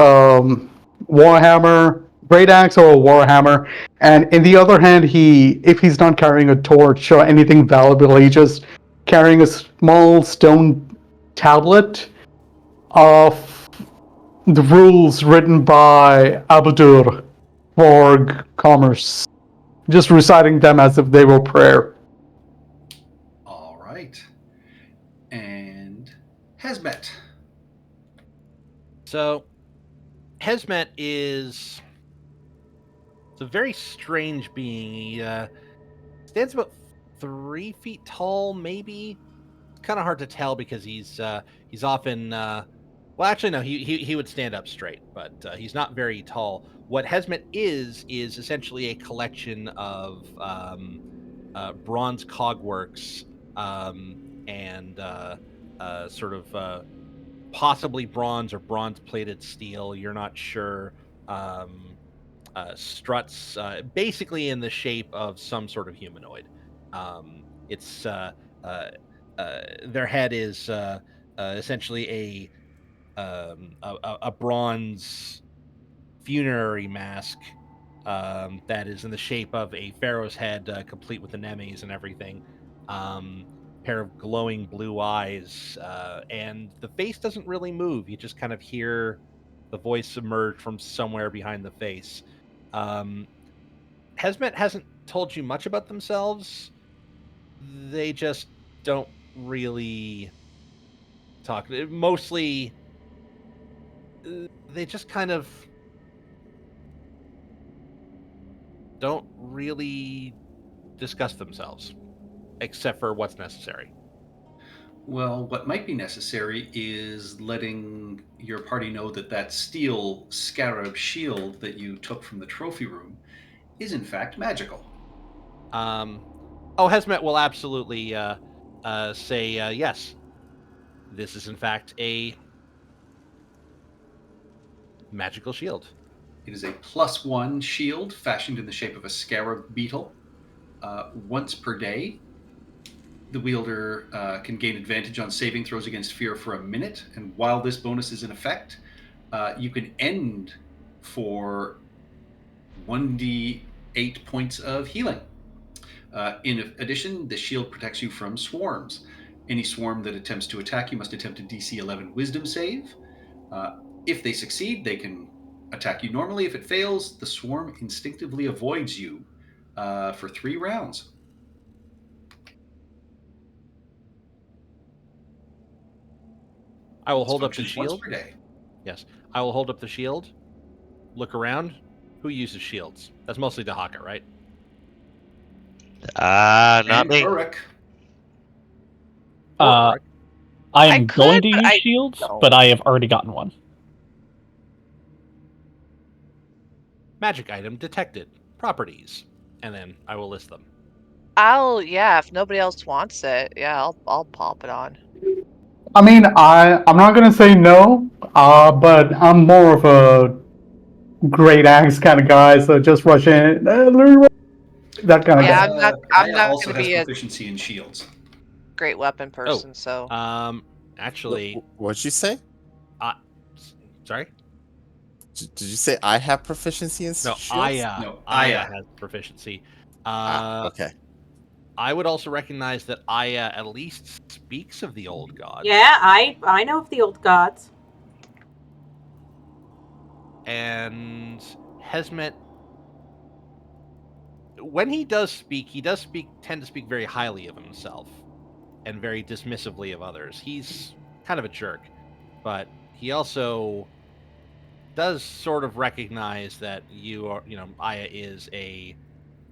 warhammer, great axe or a warhammer. And in the other hand, if he's not carrying a torch or anything valuable, he's just carrying a small stone tablet of the rules written by Abadur for commerce. just reciting them as if they were prayer. All right. And Hesmet. So, Hesmet is a very strange being. He stands about 3 feet tall, maybe. It's kind of hard to tell because he's often well, actually, no, he would stand up straight, but he's not very tall. What Hesmet is essentially a collection of bronze cogworks and sort of possibly bronze or bronze-plated steel. You're not sure. Struts, basically in the shape of some sort of humanoid. It's their head is essentially a bronze funerary mask that is in the shape of a pharaoh's head, complete with anemones and everything. Pair of glowing blue eyes, and the face doesn't really move. You just kind of hear the voice emerge from somewhere behind the face. Hesmet hasn't told you much about themselves. They just don't really talk. Mostly, they just kind of don't really discuss themselves, except for what's necessary. Well, what might be necessary is letting your party know that steel scarab shield that you took from the trophy room is in fact magical. Hesmet will absolutely say yes. This is in fact a magical shield. It is a +1 shield fashioned in the shape of a scarab beetle. Once per day, the wielder can gain advantage on saving throws against fear for a minute, and while this bonus is in effect, you can end for 1d8 points of healing. In addition, the shield protects you from swarms. Any swarm that attempts to attack you must attempt a DC 11 wisdom save. If they succeed, they can attack you normally. If it fails, the swarm instinctively avoids you for 3 rounds. I will hold up the shield. Once per day. Yes, I will hold up the shield. Look around. Who uses shields? That's mostly Dahaka, right? Not And me. Uruk. I I am going to could, but use I shields, don't. but I have already gotten one. Magic item detected. Properties. And then I will list them. If nobody else wants it, I'll pop it on. I mean, I'm not gonna say no, but I'm more of a great axe kind of guy, so just rush in, that kind of Yeah, guy. I'm Aya not also gonna has be a proficiency in shields. great weapon person, so Actually, What'd you say? sorry? Did you say I have proficiency in No, shields? Aya has proficiency. Okay. I would also recognize that Aya at least speaks of the old gods. Yeah, I know of the old gods. And Hesmet, when he does speak, tend to speak very highly of himself and very dismissively of others. He's kind of a jerk, but he also does sort of recognize that Aya is a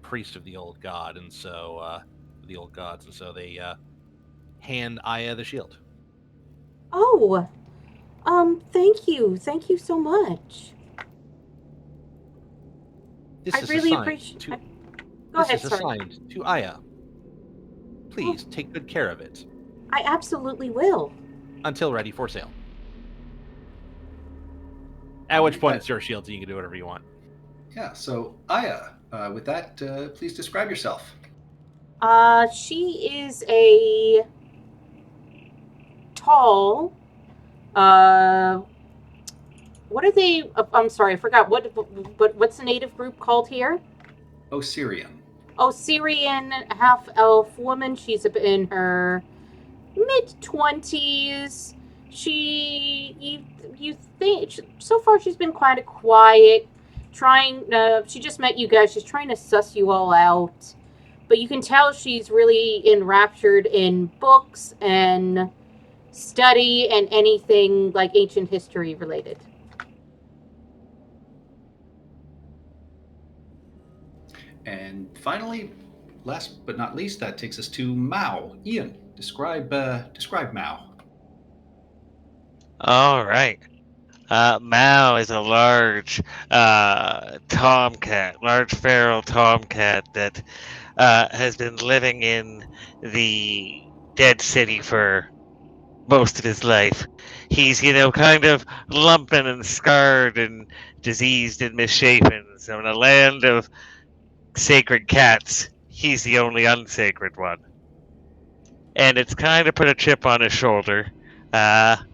priest of the old god, and so the old gods, and so they hand Aya the shield. Oh, thank you so much. This I is really assigned appreciate. to, Go this ahead, is sorry. assigned to Aya. Please take good care of it I absolutely will. until ready for sale. At which point it's your shield, so you can do whatever you want. Yeah, so Aya, with that, please describe yourself. She is a tall. What are they? I'm sorry, I forgot. What's the native group called here? Osirian. Osirian half-elf woman. She's in her mid-20s. You think so far she's been kind of quiet. trying. She just met you guys. She's trying to suss you all out, but you can tell she's really enraptured in books and study and anything like ancient history related. And finally, last but not least, that takes us to Mao. Ian, describe Mao. All right. Mao is a large tomcat, large feral tomcat that has been living in the dead city for most of his life. He's, kind of lumping and scarred and diseased and misshapen. So in a land of sacred cats, he's the only unsacred one. And it's kind of put a chip on his shoulder. And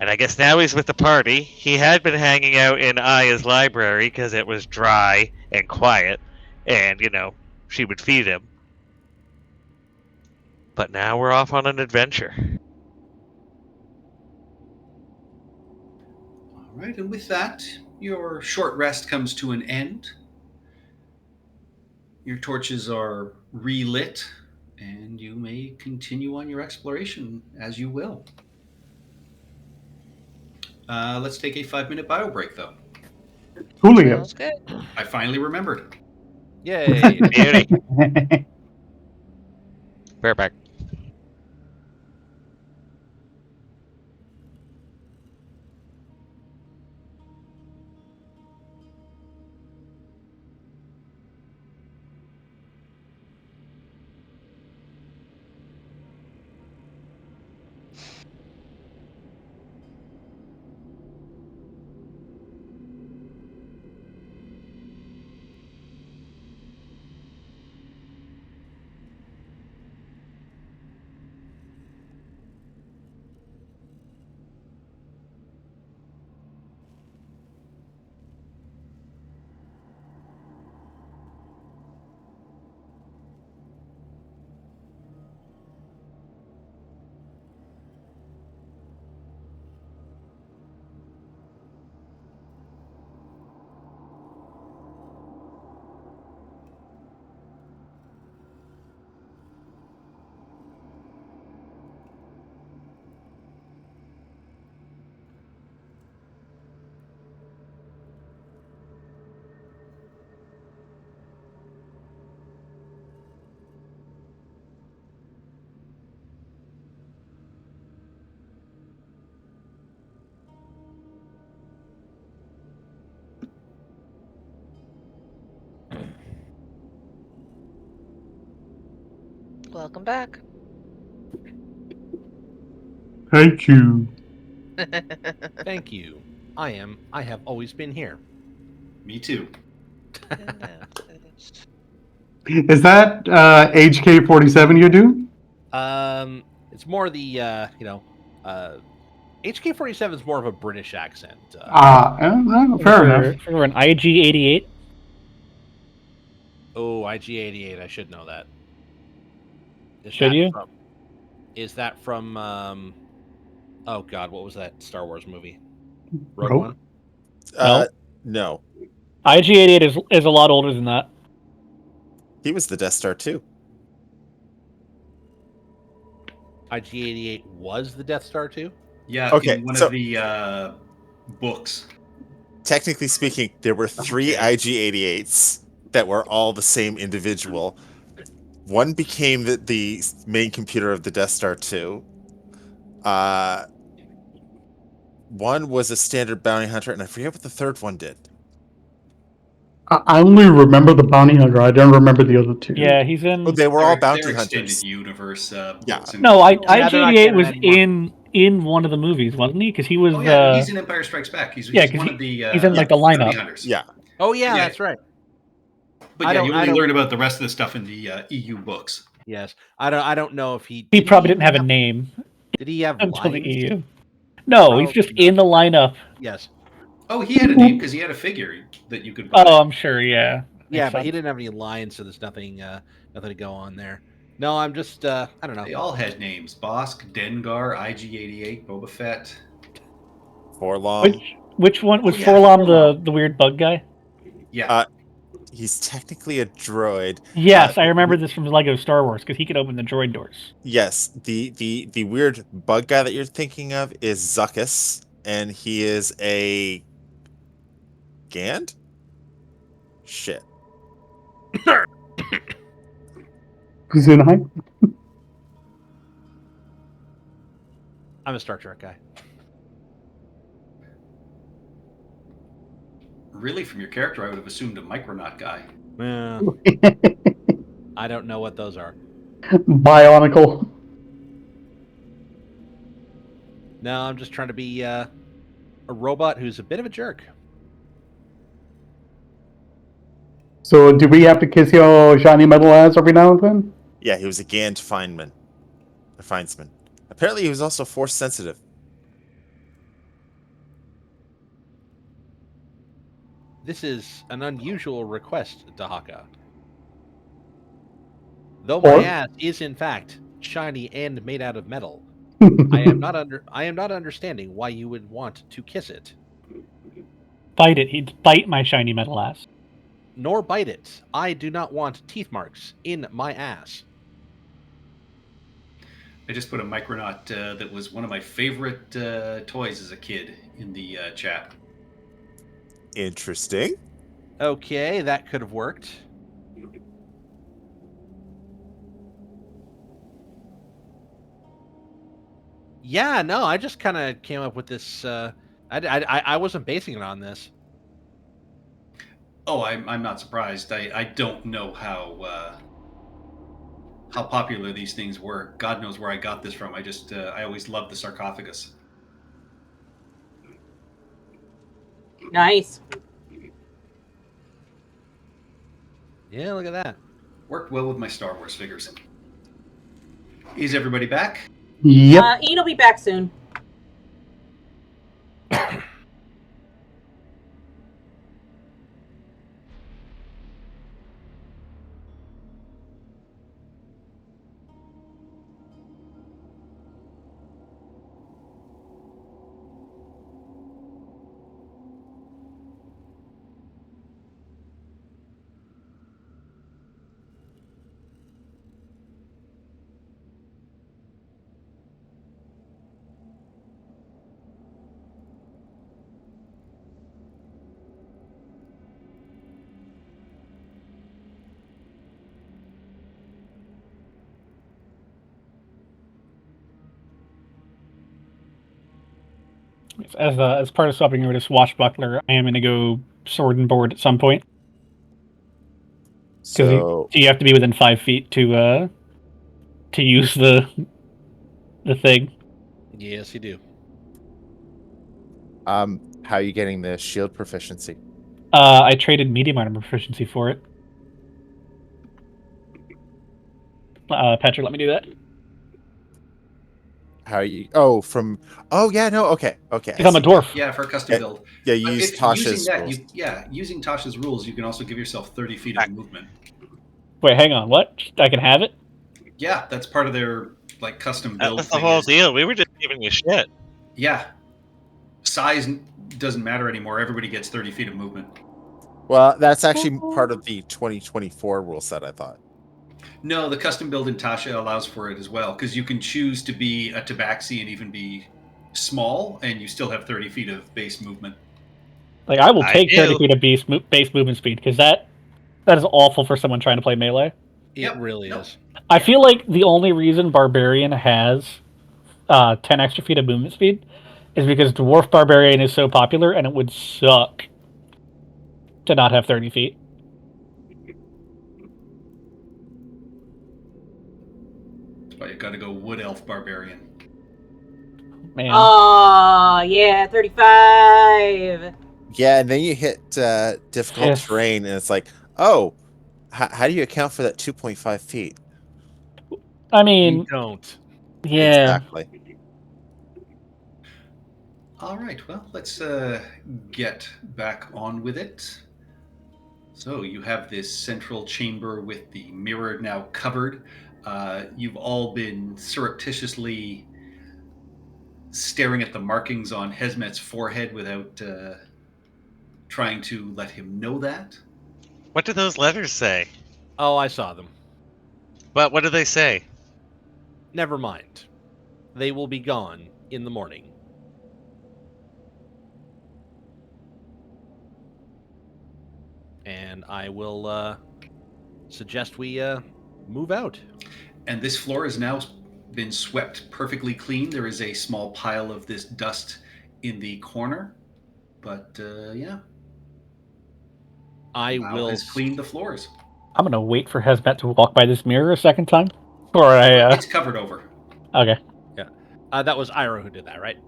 I guess now he's with the party. He had been hanging out in Aya's library because it was dry and quiet. And, she would feed him. But now we're off on an adventure. All right, and with that, your short rest comes to an end. Your torches are relit, and you may continue on your exploration as you will. Let's take a 5-minute bio break, though. Julio. Sounds good. I finally remembered. Yay! Beauty. We're back. Welcome back. Thank you. Thank you. I have always been here. Me too. Is that HK47 you do? It's more the HK47 is more of a British accent. Fair enough. For an IG88. Oh, IG88. I should know that. Should you? Is that from? Oh God, what was that Star Wars movie? Rogue Rogue? One. No. IG88 is a lot older than that. He was the Death Star too. IG88 was the Death Star too. Yeah, Okay, in one so- of the books. Technically speaking, there were 3 IG88s that were all the same individual. One became the main computer of the Death Star 2. One was a standard bounty hunter, and I forget what the third one did. I only remember the bounty hunter. I don't remember the other two. Yeah, he's in. Oh, they were all They're bounty extended hunters. universe Yeah. books. And No, Yeah, they're not IG88 was canon in one of the movies, wasn't he? Because he was. Oh yeah, he's in Empire Strikes Back. He's yeah, he's 'cause one of the he's in, like, the bounty lineup. hunters. Yeah. Oh yeah, Yeah. that's right. But I yeah, don't- you I only don't- learn about the rest of the stuff in the EU books. Yes, I don't know if he. He did probably didn't have a name Did he have until the lines? EU. No, he's just Probably in the lineup. Yes. Oh, he had a name because he had a figure that you could buy. Oh, I'm sure. Yeah. Yeah, Makes but he sense. didn't have any lines, so there's nothing to go on there. No, I'm just I don't know. They all had names: Bosk, Dengar, IG88, Boba Fett. For long. Which Which one was yeah, Forlom Forlom. the weird bug guy? Yeah. He's technically a droid. Yes, I remember this from Lego Star Wars because he could open the droid doors. Yes, the weird bug guy that you're thinking of is Zuckus, and he is a Gand? Shit. Zinhai? I'm a Star Trek guy. Really, from your character, I would have assumed a Micronaut guy. I don't know what those are. Bionicle. No, I'm just trying to be a robot who's a bit of a jerk. So do we have to kiss your shiny metal ass every now and then? Yeah, he was a Gand Feynman. A Feinsman. Apparently he was also force sensitive. This is an unusual request, Dahaka. Though my Or- ass is in fact shiny and made out of metal, I am not understanding why you would want to kiss it. Bite it. He'd bite my shiny metal ass. Nor bite it. I do not want teeth marks in my ass. I just put a Micronaut that was one of my favorite toys as a kid in the chat. Interesting. Okay, that could have worked. Yeah, no, I just kind of came up with this. I wasn't basing it on this. Oh, I'm not surprised. I don't know how popular these things were. God knows where I got this from. I always loved the sarcophagus. Nice. Yeah, look at that. Worked well with my Star Wars figures. Is everybody back? Yep. Ian will be back soon. As part of swapping over to Swashbuckler, I am going to go sword and board at some point. So You have to be within 5 feet to use the thing. Yes, you do. how are you getting the shield proficiency? I traded medium armor proficiency for it. Patrick, let me do that. How are you? Oh, yeah, no, okay. Because I'm a dwarf. Yeah, for a custom build. Yeah, you But use if Tasha's using that, rules. using Tasha's rules, you can also give yourself 30 feet of movement. Wait, hang on. What? I can have it? Yeah, that's part of their like custom That build. was the whole deal. We were just giving you shit. Yeah, size doesn't matter anymore. Everybody gets 30 feet of movement. Well, that's actually part of the 2024 rule set, I thought. No, the custom build in Tasha allows for it as well, because you can choose to be a tabaxi and even be small, and you still have 30 feet of base movement. Like, I will I take 30 do. feet of base movement speed, because that is awful for someone trying to play melee. It Yep, really nope. is. I feel like the only reason Barbarian has 10 extra feet of movement speed is because Dwarf Barbarian is so popular, and it would suck to not have 30 feet. That's why you got to go Wood Elf Barbarian. Man. Oh, yeah, 35. Yeah, and then you hit difficult Yes. terrain, and it's like, oh, how do you account for that 2.5 feet? I You mean, don't. yeah. Exactly. All right, well, let's get back on with it. So you have this central chamber with the mirror now covered. You've all been surreptitiously staring at the markings on Hesmet's forehead without trying to let him know that. What do those letters say? Oh, I saw them. What do they say? Never mind. They will be gone in the morning. And I will suggest we move out. And this floor has now been swept perfectly clean. There is a small pile of this dust in the corner. But yeah, I Mal will has cleaned the floors. I'm gonna wait for Hesmet to walk by this mirror a second time. Or I It's covered over. okay. that was Ira who did that, right?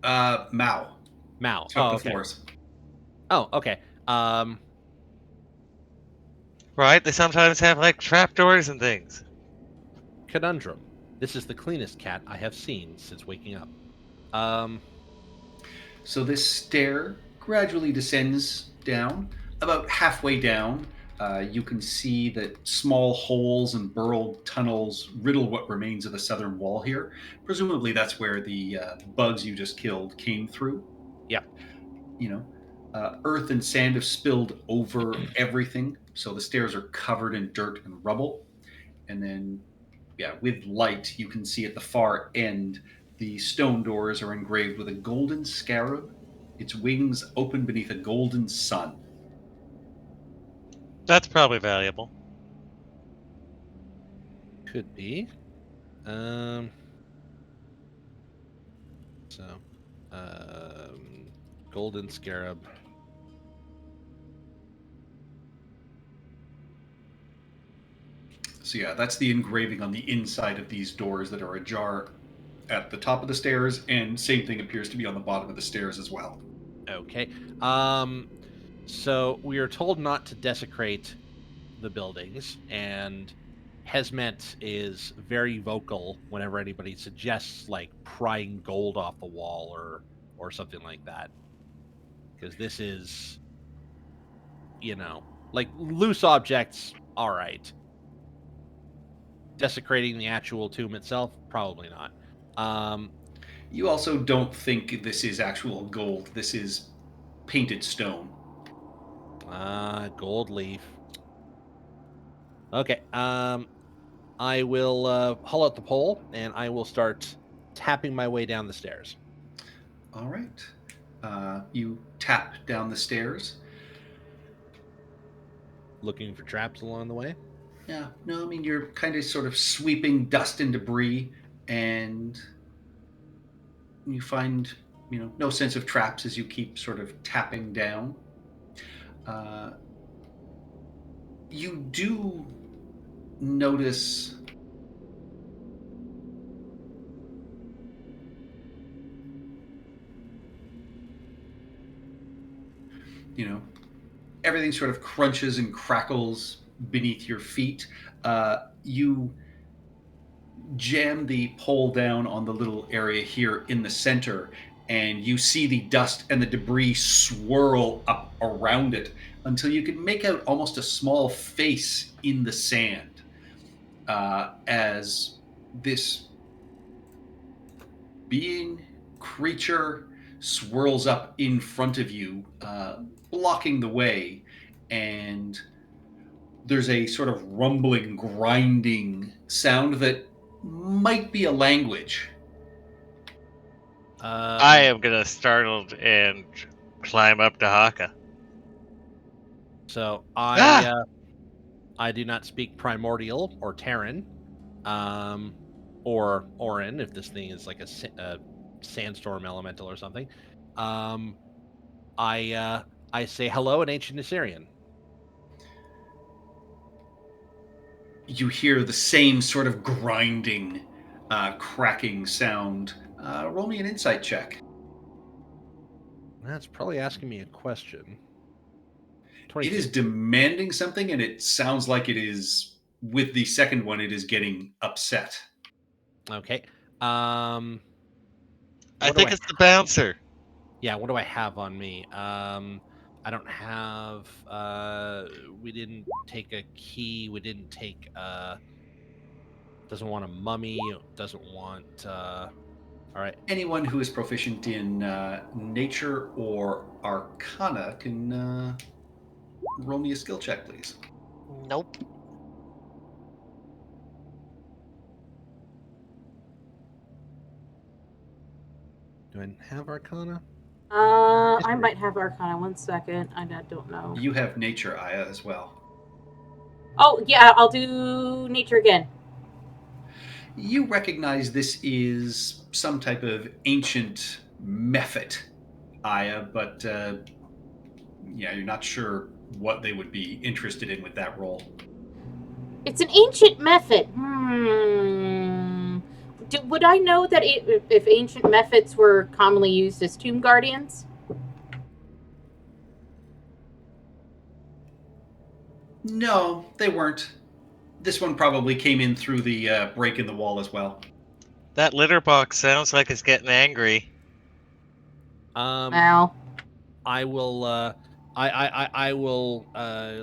Mao Mao. took Oh, the okay. floors. Oh, okay. Right? They sometimes have like trapdoors and things. Conundrum. This is the cleanest cat I have seen since waking up. So this stair gradually descends down. About halfway down, you can see that small holes and burrowed tunnels riddle what remains of the southern wall here. Presumably that's where the bugs you just killed came through. Yeah. You know, earth and sand have spilled over everything, so the stairs are covered in dirt and rubble. And then, yeah, with light, you can see at the far end, the stone doors are engraved with a golden scarab. Its wings open beneath a golden sun. That's probably valuable. Could be. Golden scarab. So yeah, that's the engraving on the inside of these doors that are ajar at the top of the stairs, and same thing appears to be on the bottom of the stairs as well. Okay. So we are told not to desecrate the buildings, and Hesmet is very vocal whenever anybody suggests like prying gold off the wall or something like that. Because this is, like loose objects, all right. Desecrating the actual tomb itself, probably not. You also don't think this is actual gold. This is painted stone. Gold leaf. Okay. I will haul out the pole and I will start tapping my way down the stairs. All right. You tap down the stairs. Looking for traps along the way. Yeah, no, I mean, you're kind of sort of sweeping dust and debris, and you find, no sense of traps as you keep sort of tapping down. You do notice everything sort of crunches and crackles beneath your feet. You jam the pole down on the little area here in the center, and you see the dust and the debris swirl up around it until you can make out almost a small face in the sand as this creature swirls up in front of you, blocking the way, and there's a sort of rumbling, grinding sound that might be a language. I am gonna startled and climb up to Haka. So I do not speak Primordial or Terran, or Orin if this thing is like a sandstorm elemental or something. I say hello in Ancient Assyrian. You hear the same sort of grinding, cracking sound. Roll me an insight check. That's probably asking me a question. 22. It is demanding something, and it sounds like it is, with the second one, it is getting upset. Okay. I think it's the bouncer. Yeah, what do I have on me? I don't have we didn't take a key, we didn't take doesn't want a mummy, doesn't want All right. Anyone who is proficient in nature or arcana can roll me a skill check, please. Nope. Do I have Arcana? I might have Arcana. 1 second. I don't know. You have nature, Aya, as well. Oh, yeah, I'll do nature again. You recognize this is some type of ancient method, Aya, but yeah, you're not sure what they would be interested in with that roll. It's an ancient method. Would I know that if ancient methods were commonly used as tomb guardians? No, they weren't. This one probably came in through the break in the wall as well. That litter box sounds like it's getting angry. Wow. I will. I will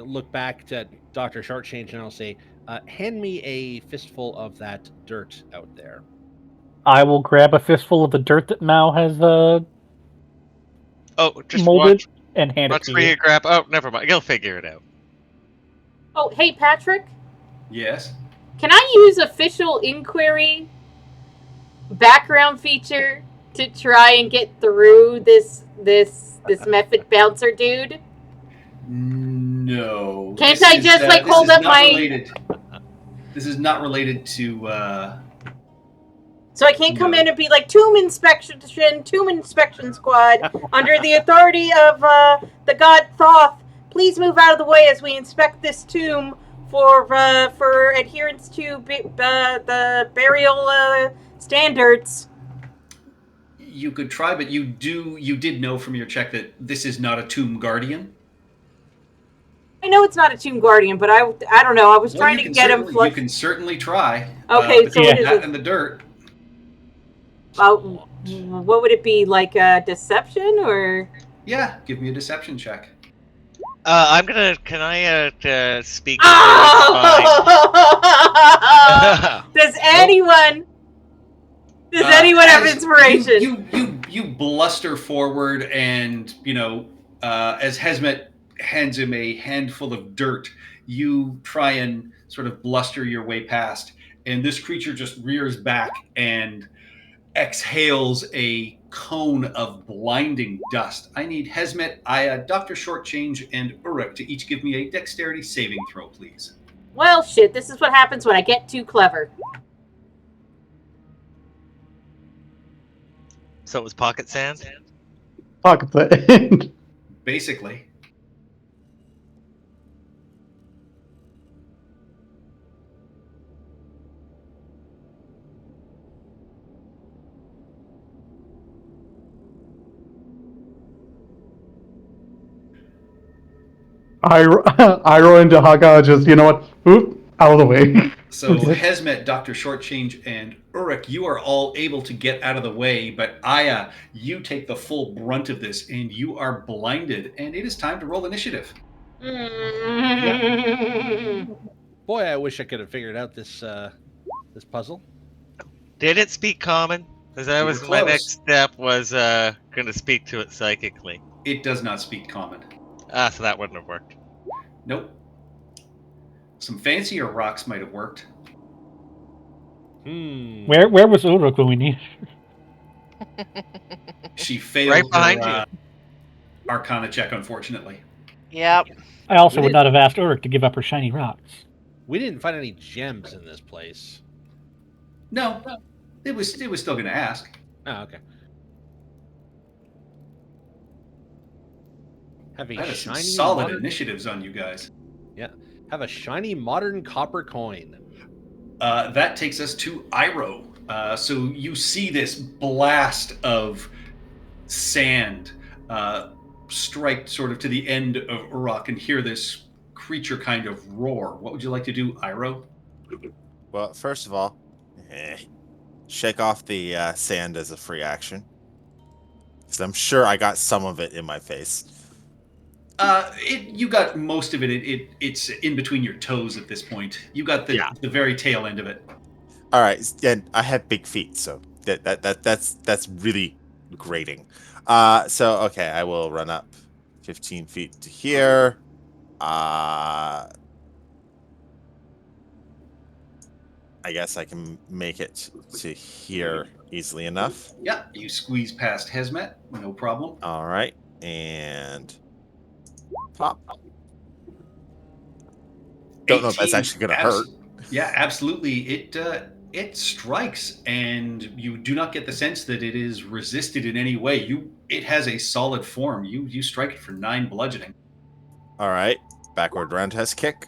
look back at Dr. Shortchange and I'll say, hand me a fistful of that dirt out there. I will grab a fistful of the dirt that Mao has Oh, just molded watch, and hand it watch to where you. you grab. Oh, never mind. You'll figure it out. Oh, hey, Patrick. Yes? Can I use official inquiry background feature to try and get through this method bouncer dude? No. Can't This I is, just, like, this hold is up not my- related. This is not related to... So I can't come No. in and be like, tomb inspection squad, under the authority of the god Thoth. Please move out of the way as we inspect this tomb for adherence to the burial standards. You could try, but you did know from your check that this is not a tomb guardian. I know it's not a tomb guardian, but I don't know. I was Well, trying you to can get him. certainly- You can certainly try. Okay, but so you what get is that it? in the dirt. What would it be, like a deception or? Yeah, give me a deception check. I'm gonna. Can I speak? Oh! Does anyone have As inspiration? You bluster forward, and as Hesmet hands him a handful of dirt, you try and sort of bluster your way past, and this creature just rears back and exhales a cone of blinding dust. I need Hesmet, Aya, Dr. Shortchange, and Uruk to each give me a dexterity saving throw, please. Well, shit, this is what happens when I get too clever. So it was pocket sand. Pocket sand. Basically. Iroh and Dahaka just, you know what? Oop, out of the way. So Hesmet, Dr. Shortchange, and Uruk, you are all able to get out of the way, but Aya, you take the full brunt of this, and you are blinded, and it is time to roll initiative. Boy, I wish I could have figured out this this puzzle. Did it speak common? Because that You was were my close. next step. Was going to speak to it psychically. It does not speak common. So that wouldn't have worked. Nope. Some fancier rocks might have worked. Where was Uruk when we need? She failed Right behind her Arcana check, unfortunately. Yep. I also We would did- not have asked Uruk to give up her shiny rocks. We didn't find any gems in this place. No, it was still going to ask. Oh, okay. Have a That is some shiny solid modern, initiatives on you guys. have a shiny modern copper coin. That takes us to Iroh. So you see this blast of sand strike sort of to the end of Uruk and hear this creature kind of roar. What would you like to do, Iroh? Well, first of all, shake off the sand as a free action. Because I'm sure I got some of it in my face. You got most of it. It's in between your toes at this point. You got the very tail end of it. All right, and I have big feet, so That's really grating. So okay, I will run up 15 feet to here. I guess I can make it to here easily enough. Yeah, you squeeze past Hesmet, no problem. All right, and pop. Don't know if that's 18, actually going to hurt. Yeah, absolutely. It strikes, and you do not get the sense that it is resisted in any way. It has a solid form. You strike it for 9 bludgeoning. All right, backward roundhouse kick.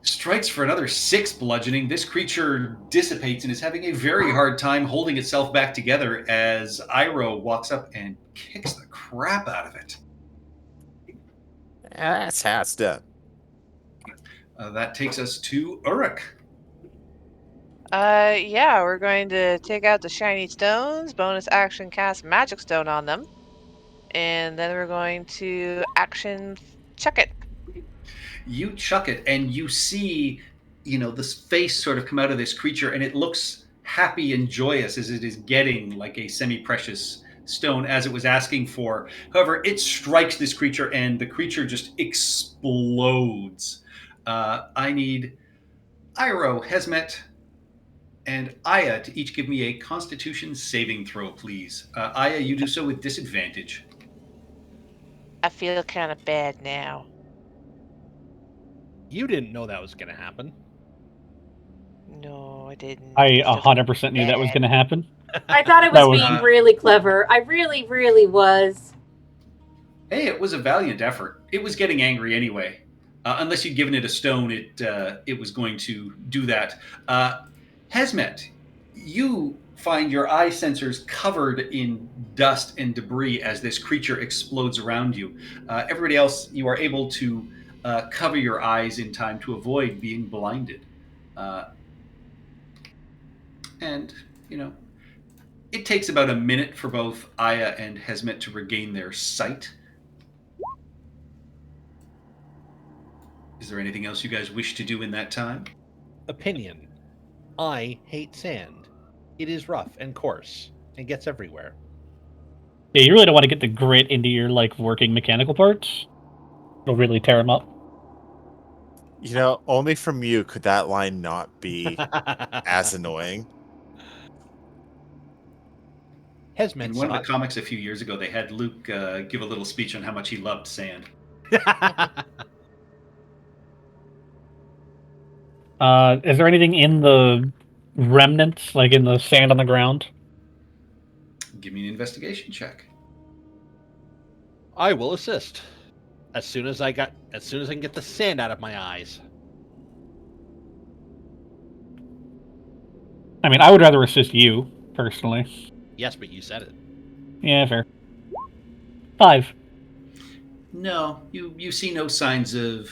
Strikes for another 6 bludgeoning. This creature dissipates and is having a very hard time holding itself back together as Iroh walks up and kicks the crap out of it. That's how it's done. That takes us to Uruk. Yeah, we're going to take out the shiny stones, bonus action cast Magic Stone on them, and then we're going to action chuck it. You chuck it, and you see, this face sort of come out of this creature, and it looks happy and joyous as it is getting like a semi-precious stone as it was asking for. However, it strikes this creature, and the creature just explodes. I need Iroh, Hesmet, and Aya to each give me a Constitution saving throw, please. Aya, you do so with disadvantage. I feel kind of bad now. You didn't know that was going to happen. No, I didn't. I I still feel 100% knew that was bad. going to happen. I thought I That was was- being really clever. I really, really was. Hey, it was a valiant effort. It was getting angry anyway. Unless you'd given it a stone, it was going to do that. Hesmet, you find your eye sensors covered in dust and debris as this creature explodes around you. Everybody else, you are able to cover your eyes in time to avoid being blinded. And, it takes about a minute for both Aya and Hesmet to regain their sight. Is there anything else you guys wish to do in that time? Opinion. I hate sand. It is rough and coarse and gets everywhere. Yeah, you really don't want to get the grit into your working mechanical parts. It'll really tear them up. Only from you could that line not be as annoying. Hesmet In one of saw the comics a few years ago, they had Luke give a little speech on how much he loved sand. Is there anything in the remnants, like in the sand on the ground? Give me an investigation check. I will assist. As soon as I can get the sand out of my eyes. I mean, I would rather assist you, personally. Yes, but you said it. Yeah, fair. 5. No, you see no signs of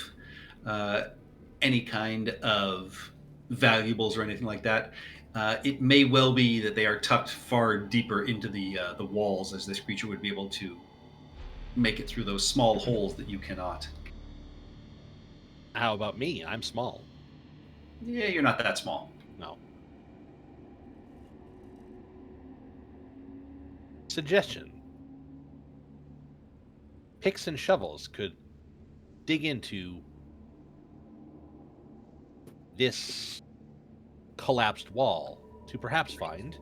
any kind of valuables or anything like that. It may well be that they are tucked far deeper into the walls, as this creature would be able to make it through those small holes that you cannot. How about me? I'm small. Yeah, you're not that small. No. Suggestion. Picks and shovels could dig into this collapsed wall to perhaps find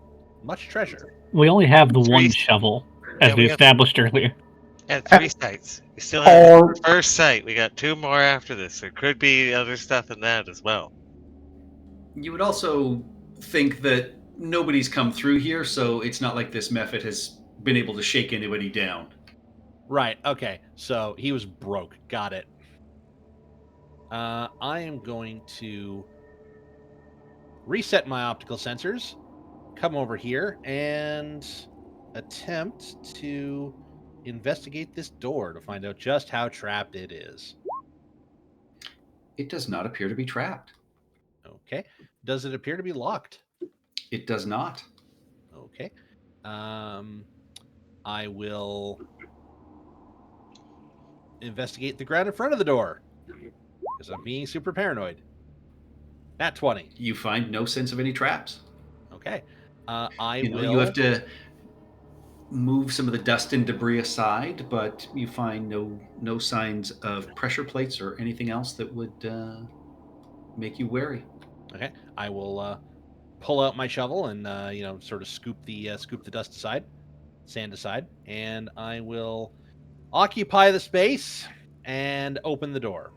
much treasure. We only have the 3 one shovel, as Yeah, we we have- established earlier. And 3 sites. We still have Or the first site. We got 2 more after this. There could be other stuff in that as well. You would also think that nobody's come through here, so it's not like this method has been able to shake anybody down. Right, okay. So he was broke. Got it. I am going to reset my optical sensors, come over here, and attempt to investigate this door to find out just how trapped it is. It does not appear to be trapped. Okay. Does it appear to be locked? It does not. Okay. I will investigate the ground in front of the door because I'm being super paranoid. Nat 20. You find no sense of any traps. Okay. I You know, will. you have to move some of the dust and debris aside, but you find no signs of pressure plates or anything else that would make you wary. Okay, I will pull out my shovel and sort of scoop the dust aside, sand aside, and I will occupy the space and open the door.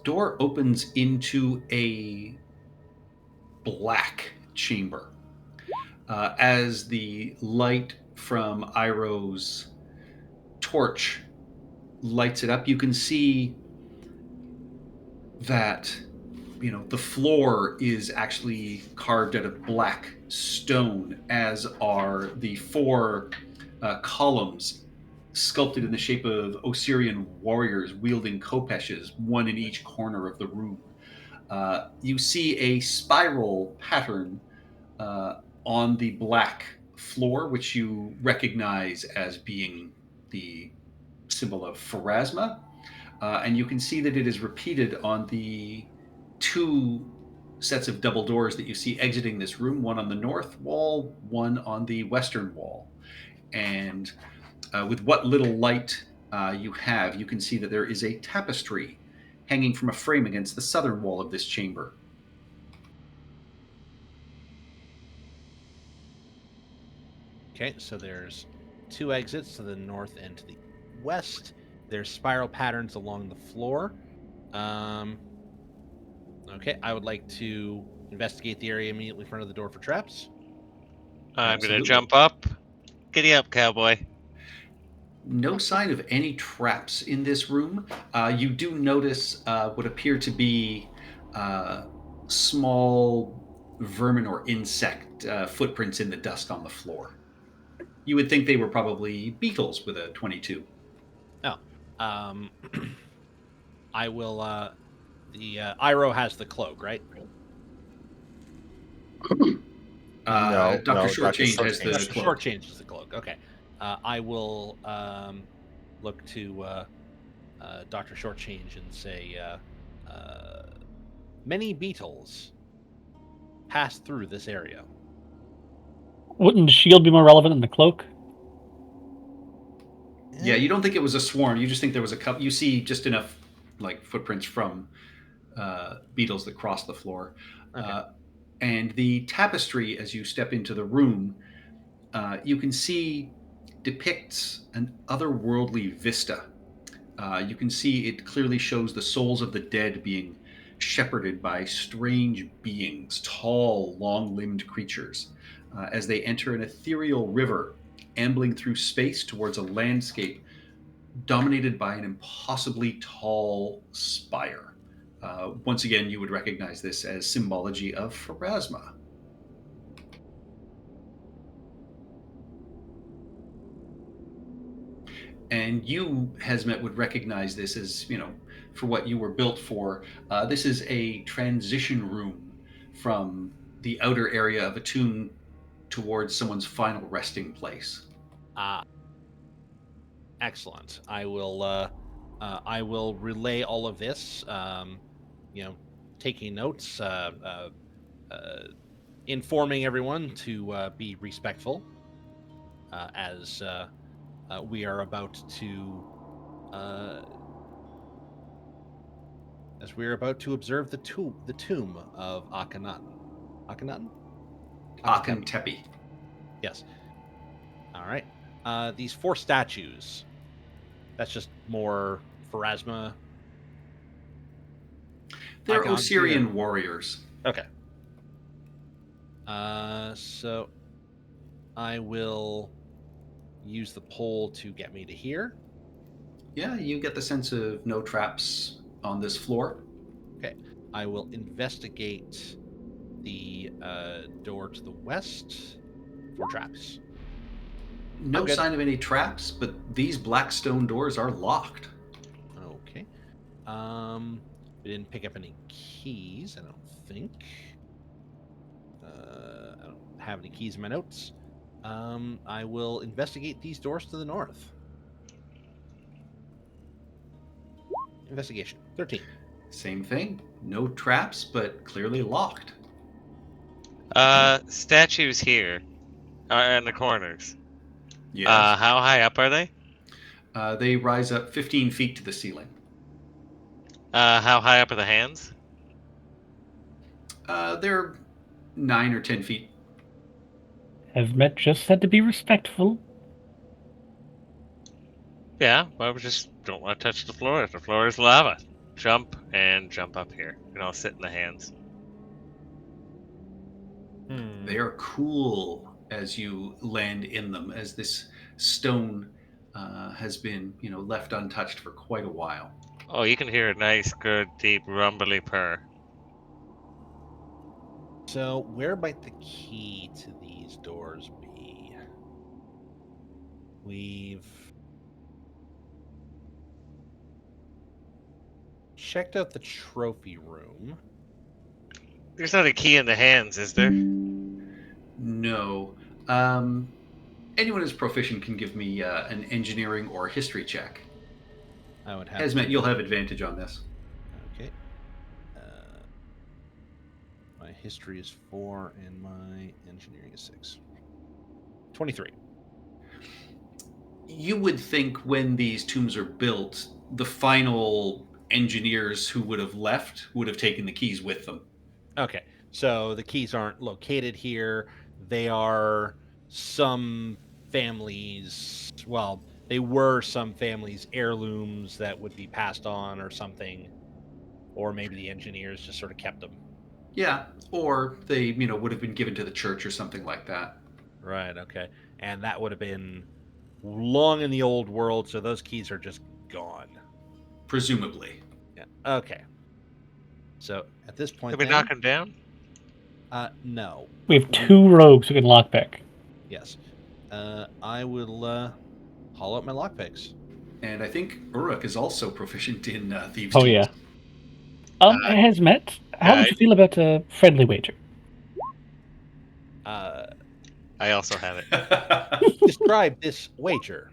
Door opens into a black chamber. As the light from Iroh's torch lights it up, you can see that the floor is actually carved out of black stone, as are the four columns sculpted in the shape of Osirian warriors wielding kopeshes, one in each corner of the room. You see a spiral pattern on the black floor, which you recognize as being the symbol of Pharasma. And you can see that it is repeated on the two sets of double doors that you see exiting this room, one on the north wall, one on the western wall. And with what little light you have, you can see that there is a tapestry hanging from a frame against the southern wall of this chamber. Okay, so there's two exits to the north and to the west. There's spiral patterns along the floor. Okay, I would like to investigate the area immediately in front of the door for traps. I'm going to Absolutely. jump up. Giddy up, cowboy. No sign of any traps in this room. You do notice what appear to be small vermin or insect footprints in the dust on the floor. You would think they were probably beetles with a 22. Oh, I will. The Iroh has the cloak, right? No, Dr. no, Shortchange Dr. has the Shortchange. cloak. Shortchange is the cloak. Okay, I will look to Dr. Shortchange and say, many beetles pass through this area. Wouldn't the shield be more relevant than the cloak? Yeah, you don't think it was a swarm. You just think there was a couple. You see just enough footprints from beetles that cross the floor. Okay. And the tapestry, as you step into the room, you can see depicts an otherworldly vista. You can see it clearly shows the souls of the dead being shepherded by strange beings, tall, long-limbed creatures, as they enter an ethereal river, ambling through space towards a landscape dominated by an impossibly tall spire. Once again, you would recognize this as symbology of Pharasma. And you, Hesmet, would recognize this as, for what you were built for. This is a transition room from the outer area of a tomb towards someone's final resting place. Excellent. I will relay all of this. Taking notes, informing everyone to be respectful, as we are about to observe the tomb of Akhenaten. Akhenaten? Akhab-Tepi. Yes. All right. These four statues. That's just more Pharasma. They're icons Osirian here. warriors. Okay. So I will use the pole to get me to here. Yeah, you get the sense of no traps on this floor. Okay. I will investigate the door to the west for traps. No I'm good. sign of any traps, but these black stone doors are locked. Okay. We didn't pick up any keys, I don't think. I don't have any keys in my notes. I will investigate these doors to the north. Investigation 13. Same thing. No traps, but clearly locked. Statues here in the corners. Yes. How high up are they? They rise up 15 feet to the ceiling. How high up are the hands? They're 9 or 10 feet. Hesmet just said to be respectful. Yeah, well, we just don't want to touch the floor. If the floor is lava, jump up here. And I'll sit in the hands. They are cool as you land in them, as this stone has been, left untouched for quite a while. Oh, you can hear a nice, good, deep, rumbly purr. So, where might the key to these doors be? We've checked out the trophy room. There's not a key in the hands, is there? No. Anyone who's proficient can give me an engineering or history check. I would have. Hesmet, you'll have advantage on this. Okay. My history is 4 and my engineering is 6. 23. You would think when these tombs are built, the final engineers who would have left would have taken the keys with them. Okay. So the keys aren't located here. They are some families. Well, they were some families' heirlooms that would be passed on or something. Or maybe the engineers just sort of kept them. Yeah, or they, would have been given to the church or something like that. Right, okay. And that would have been long in the old world, so those keys are just gone. Presumably. Yeah. Okay. So at this point, Can we knock them down? No. We have 2 rogues who can lockpick. Yes. I will haul out my lockpicks. And I think Uruk is also proficient in thieves' Oh, tools. yeah. Hesmet, how would you feel about a friendly wager? I also have it. Describe this wager.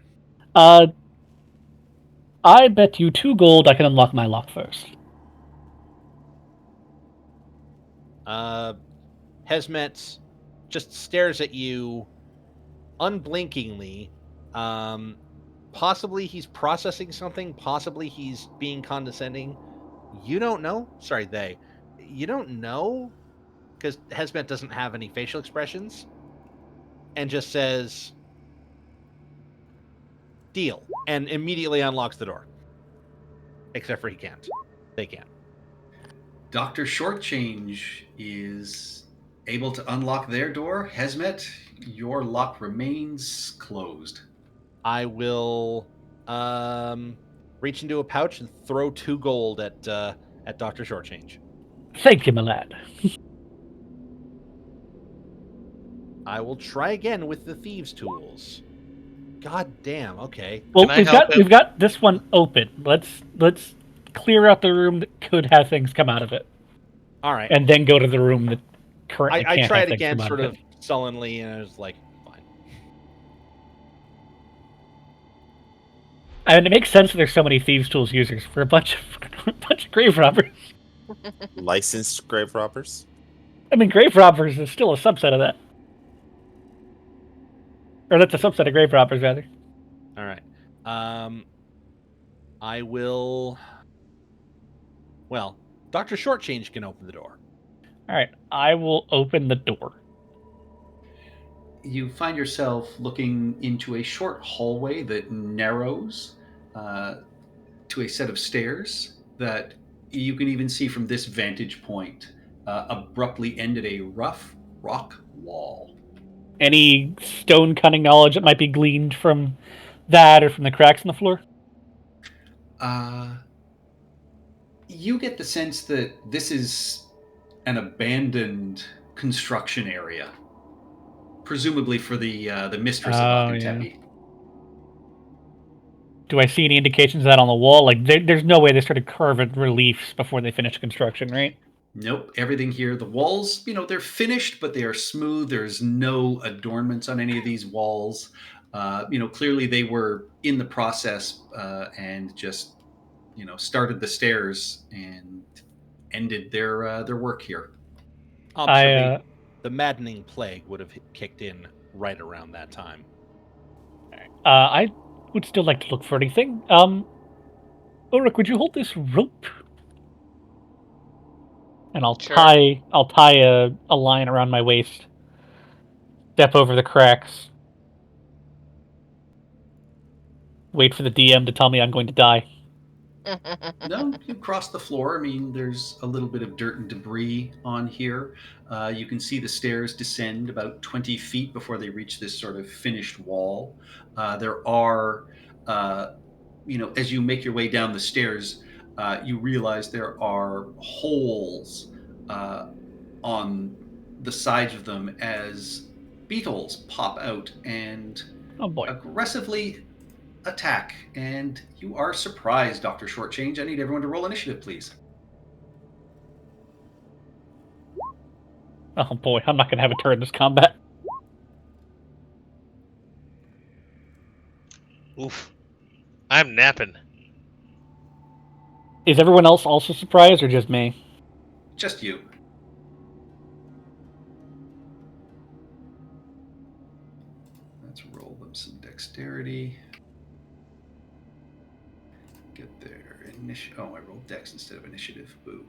I bet you 2 gold I can unlock my lock first. Hesmet just stares at you unblinkingly. Possibly he's processing something. Possibly he's being condescending. You don't know. Sorry, they. You don't know because Hesmet doesn't have any facial expressions, and just says, "Deal," and immediately unlocks the door. Except for he can't. They can't. Dr. Shortchange is able to unlock their door. Hesmet, your lock remains closed. I will reach into a pouch and throw 2 gold at Dr. Shortchange. Thank you, my lad. I will try again with the thieves' tools. God damn. Okay. Well, Can I help him? we've got this one open. Let's clear out the room that could have things come out of it, All right. and then go to the room that currently I can't tried have things again, come out sort of of it. sullenly, and I was like, fine. I mean, it makes sense that there's so many thieves' tools users for a bunch of grave robbers. Licensed grave robbers. I mean, grave robbers is still a subset of that, or that's a subset of grave robbers, rather. All right. I will. Well, Dr. Shortchange can open the door. All right, I will open the door. You find yourself looking into a short hallway that narrows to a set of stairs that you can even see from this vantage point abruptly end at a rough rock wall. Any stone cutting knowledge that might be gleaned from that or from the cracks in the floor? You get the sense that this is an abandoned construction area, presumably for the mistress of Akentepe. Do I see any indications of that on the wall? Like, there's no way they started carving reliefs before they finished construction, right? Nope, everything here. The walls, they're finished, but they are smooth. There's no adornments on any of these walls. Clearly they were in the process and just, started the stairs and ended their work here. the maddening plague would have kicked in right around that time. I would still like to look for anything. Ulrich, would you hold this rope? And I'll Sure. tie a line around my waist. Step over the cracks. Wait for the DM to tell me I'm going to die. No, you cross the floor. I mean, there's a little bit of dirt and debris on here. You can see the stairs descend about 20 feet before they reach this sort of finished wall. There are, as you make your way down the stairs, you realize there are holes on the sides of them as beetles pop out and Oh boy. aggressively attack, and you are surprised, Dr. Shortchange. I need everyone to roll initiative, please. Oh boy, I'm not going to have a turn in this combat. Oof. I'm napping. Is everyone else also surprised, or just me? Just you. Let's roll them some dexterity. Get their initiative. Oh, I rolled dex instead of initiative. Boo.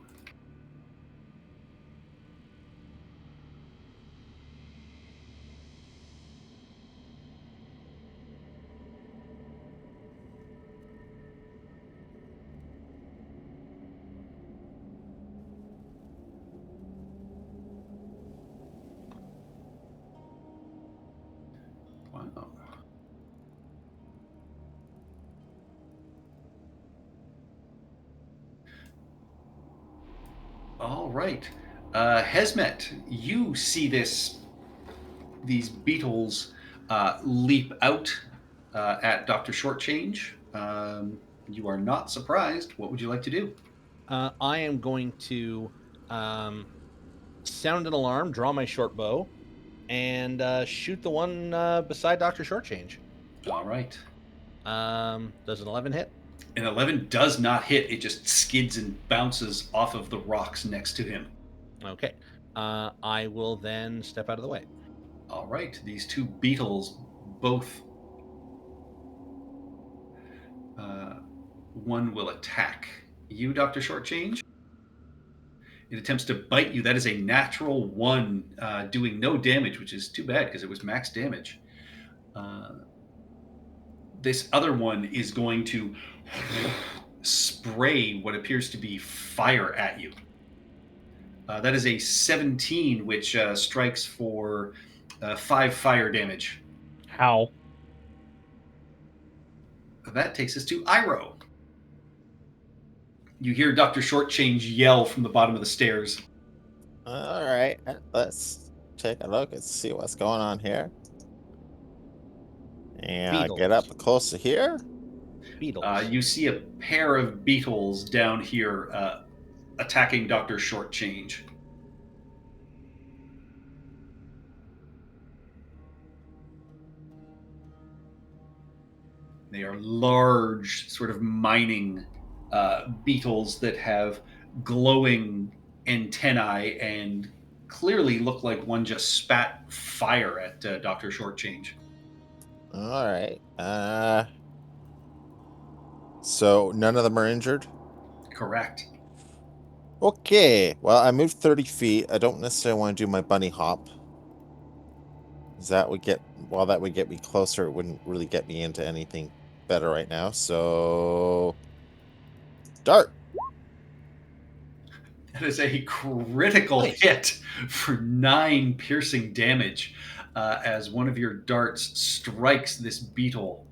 Wow. All right. Hesmet, you see these beetles leap out at Dr. Shortchange. You are not surprised. What would you like to do? I am going to sound an alarm, draw my short bow, and shoot the one beside Dr. Shortchange. All right. Does an 11 hit? An 11 does not hit. It just skids and bounces off of the rocks next to him. Okay. I will then step out of the way. All right. These two beetles both... one will attack you, Dr. Shortchange. It attempts to bite you. That is a natural 1, doing no damage, which is too bad because it was max damage. This other one is going to spray what appears to be fire at you. That is a 17, which strikes for 5 fire damage. How? That takes us to Iroh. You hear Dr. Shortchange yell from the bottom of the stairs. All right, let's take a look and see what's going on here. And I get up close to here. Beetles. You see a pair of beetles down here attacking Dr. Shortchange. They are large, sort of mining beetles that have glowing antennae and clearly look like one just spat fire at Dr. Shortchange. All right. So none of them are injured? Correct. Okay. Well, I moved 30 feet. I don't necessarily want to do my bunny hop. That would get me closer. It wouldn't really get me into anything better right now. So dart. That is a critical hit for 9 piercing damage as one of your darts strikes this beetle,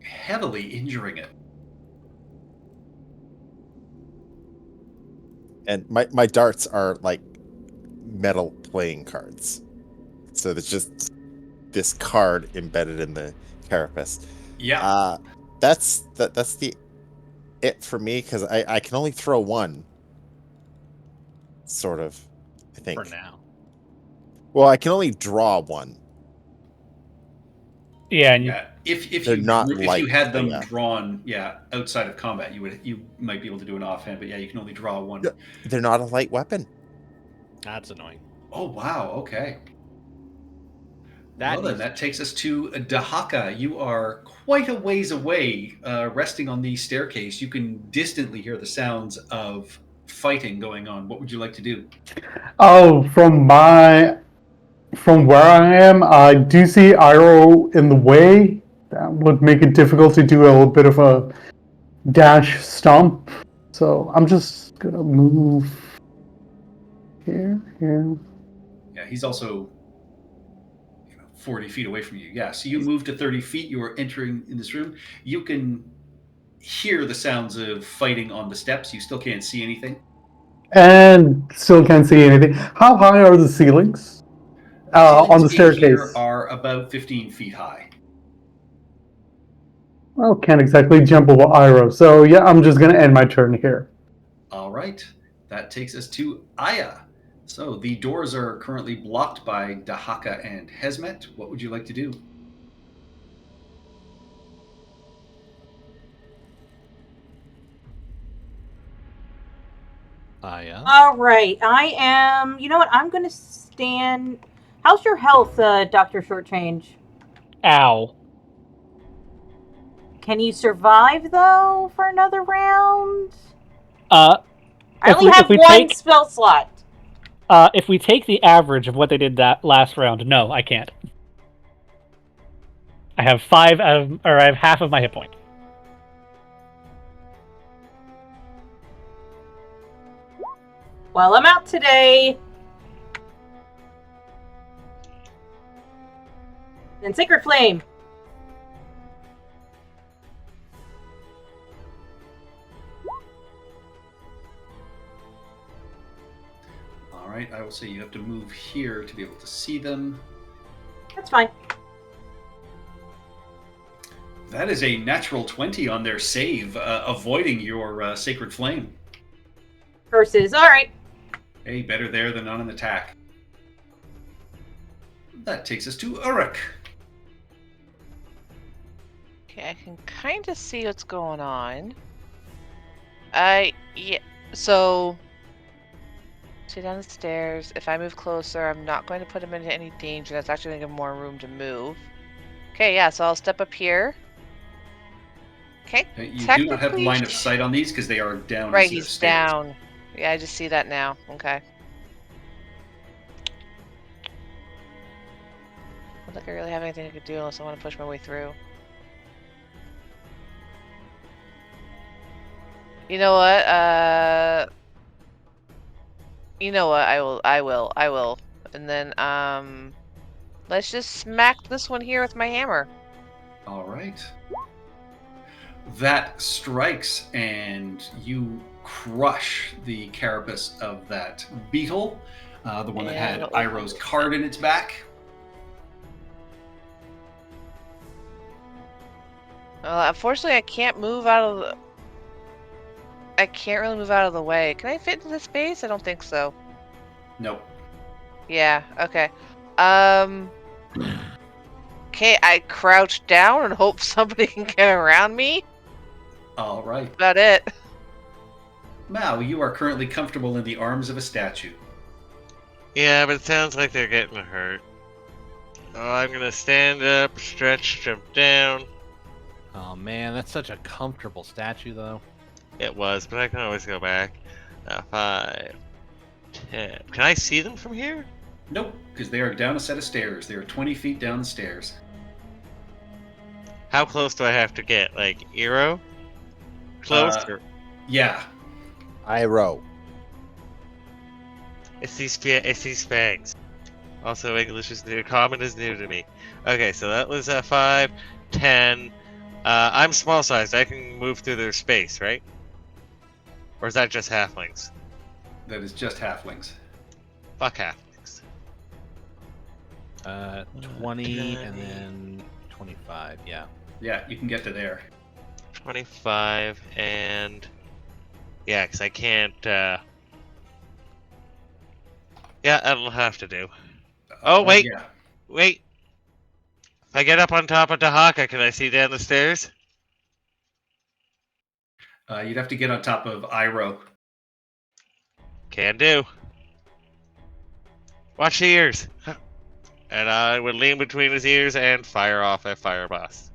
heavily injuring it. And my darts are like metal playing cards. So there's just this card embedded in the carapace. Yeah. That's it for me, because I can only throw one. Sort of, I think. For now. Well, I can only draw one. Yeah, and Yeah. If you had them drawn, outside of combat, you might be able to do an offhand, but you can only draw one. They're not a light weapon. That's annoying. Oh, wow. Okay. That Well, then needs that takes us to Dahaka. You are quite a ways away, resting on the staircase. You can distantly hear the sounds of fighting going on. What would you like to do? Oh, from where I am, I do see Iroh in the way. That would make it difficult to do a little bit of a dash stomp. So I'm just gonna move here. Yeah, he's also 40 feet away from you. Yeah, so you move to 30 feet. You are entering in this room. You can hear the sounds of fighting on the steps. You still can't see anything. And still can't see anything. How high are the ceilings? On the Ceilings in here staircase. are about 15 feet high. Well, can't exactly jump over Iroh. So yeah, I'm just gonna end my turn here. All right, that takes us to Aya. So the doors are currently blocked by Dahaka and Hesmet. What would you like to do? Aya. All right, I am. You know what? I'm gonna stand. How's your health, Doctor Shortchange? Ow. Can you survive though for another round? Uh, I If only we- have if we one take- spell slot. if we take the average of what they did that last round, no, I can't. I have I have half of my hit point. Well, I'm out today. Then Sacred Flame. All right, I will say you have to move here to be able to see them. That's fine. That is a natural 20 on their save, avoiding your Sacred Flame. Versus, all right. Hey, better there than on an attack. That takes us to Uruk. Okay, I can kind of see what's going on. Yeah. So, down the stairs. If I move closer, I'm not going to put him into any danger. That's actually going to give him more room to move. Okay, yeah. So I'll step up here. Okay. You do not have line of sight on these because they are down. Right, a set of he's stairs. down. Yeah, I just see that now. Okay. I don't think I really have anything I could do unless I want to push my way through. You know what? You know what? I will. And then, let's just smack this one here with my hammer. All right. That strikes, and you crush the carapace of that beetle, the one that had And- Iroh's card in its back. Unfortunately, I can't move out of the... I can't really move out of the way. Can I fit into this space? I don't think so. Nope. Yeah, okay. Okay, I crouch down and hope somebody can get around me. All right. About it. Mao, you are currently comfortable in the arms of a statue. Yeah, but it sounds like they're getting hurt. Oh, I'm gonna stand up, stretch, jump down. Oh man, that's such a comfortable statue, though. It was, but I can always go back. 5, 10. Can I see them from here? Nope, because they are down a set of stairs. They are 20 feet down the stairs. How close do I have to get? Like, Eero? Close? Or... Yeah. Iroh. It's these fangs. Also, English is new. Common is new to me. Okay, so that was 5, 10. I'm small sized. I can move through their space, right? Or is that just halflings? That is just halflings. Fuck halflings. 20 and then 25. Yeah. Yeah, you can get to there. 25 and... Yeah, because I can't... Yeah, that'll have to do. Oh, wait. Yeah. Wait. If I get up on top of Dahaka, can I see down the stairs? You'd have to get on top of Iroh. Can do. Watch the ears. And I would lean between his ears and fire off a fire blast.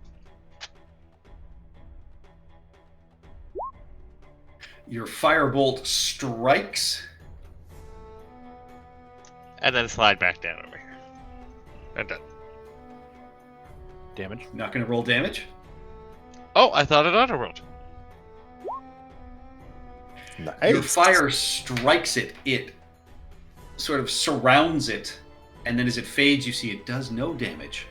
Your firebolt strikes. And then slide back down over here. And done. Damage. Not going to roll damage. Oh, I thought it auto-rolled. Nice. Your fire strikes it. It sort of surrounds it. And then as it fades, you see it does no damage.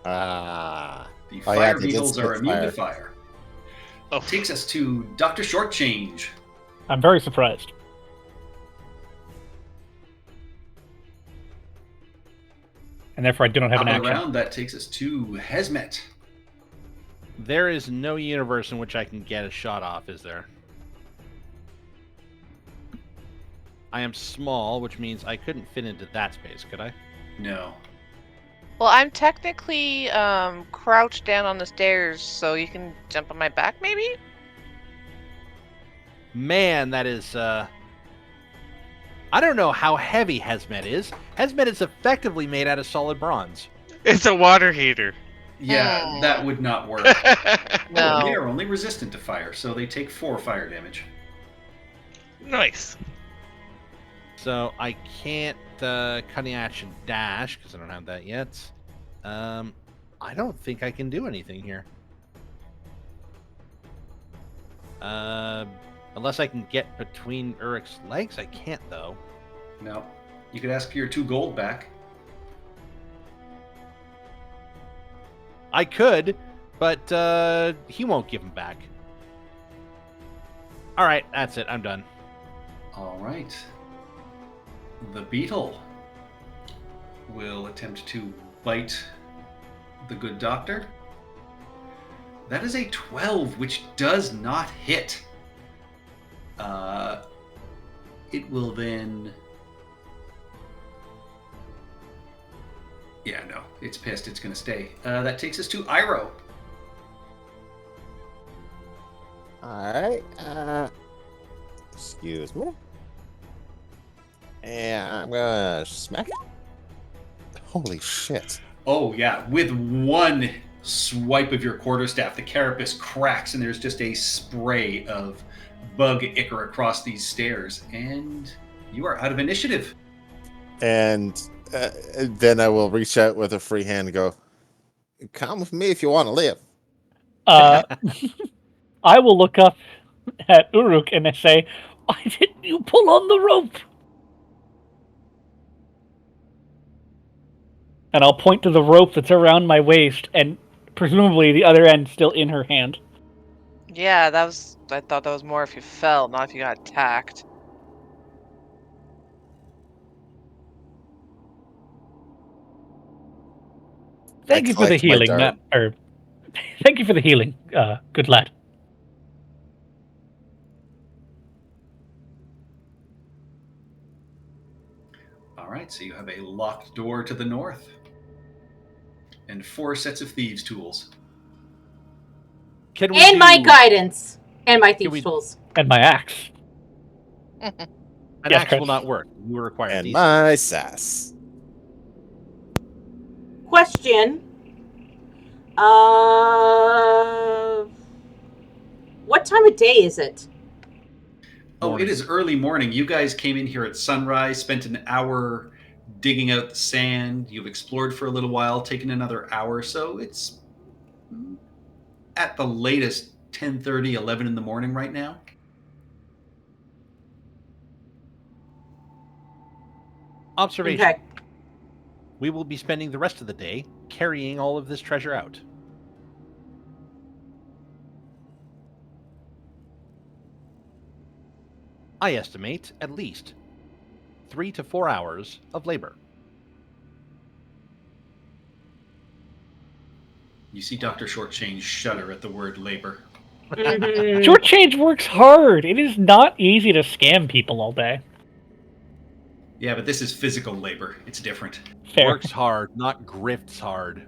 Ah. The Oh, yeah, fire they did beetles are spit immune to fire. fire. Oh, Takes us to Dr. Shortchange. I'm very surprised. And therefore I do not have Top an of the action. round, that takes us to Hesmet. There is no universe in which I can get a shot off, is there? I am small, which means I couldn't fit into that space, could I? No. Well, I'm technically crouched down on the stairs, so you can jump on my back, maybe? Man, that is, I don't know how heavy Hesmet is. Hesmet is effectively made out of solid bronze. it's a water heater. Yeah, Hmm. that would not work. No. They are only resistant to fire, so they take 4 fire damage. Nice. So I can't cutting action dash because I don't have that yet. I don't think I can do anything here. Unless I can get between Urik's legs, I can't though. No. You could ask for your 2 gold back. I could, but he won't give them back. All right, that's it. I'm done. All right. The beetle will attempt to bite the good doctor. That is a 12, which does not hit. It will then... Yeah, no, it's pissed. It's going to stay. That takes us to Iroh. Alright. Excuse me. And I'm gonna smack it. Holy shit. Oh, yeah. With one swipe of your quarterstaff, the carapace cracks and there's just a spray of bug ichor across these stairs. And you are out of initiative. And then I will reach out with a free hand and go, come with me if you want to live. I will look up at Uruk and I say, why didn't you pull on the rope? And I'll point to the rope that's around my waist and presumably the other end still in her hand. Yeah, that was. I thought that was more if you fell, not if you got attacked. Thank you for the collect my healing, dart. thank you for the healing, good lad. All right, so you have a locked door to the north. And 4 sets of thieves' tools. Can we And my do- guidance. And my Can thieves' we- tools. And my axe. An Yes, axe Chris. will not work. We require And these. my sass. Question. What time of day is it? Oh, Morning. it is early morning. You guys came in here at sunrise, spent an hour digging out the sand. You've explored for a little while, taken another hour. So it's at the latest 10:30, 11 in the morning right now. Observation. Okay. We will be spending the rest of the day carrying all of this treasure out. I estimate at least 3 to 4 hours of labor. You see Dr. Shortchange shudder at the word labor. Mhm. Short change works hard. It is not easy to scam people all day. Yeah, but this is physical labor. It's different. Fair. Works hard, not grifts hard.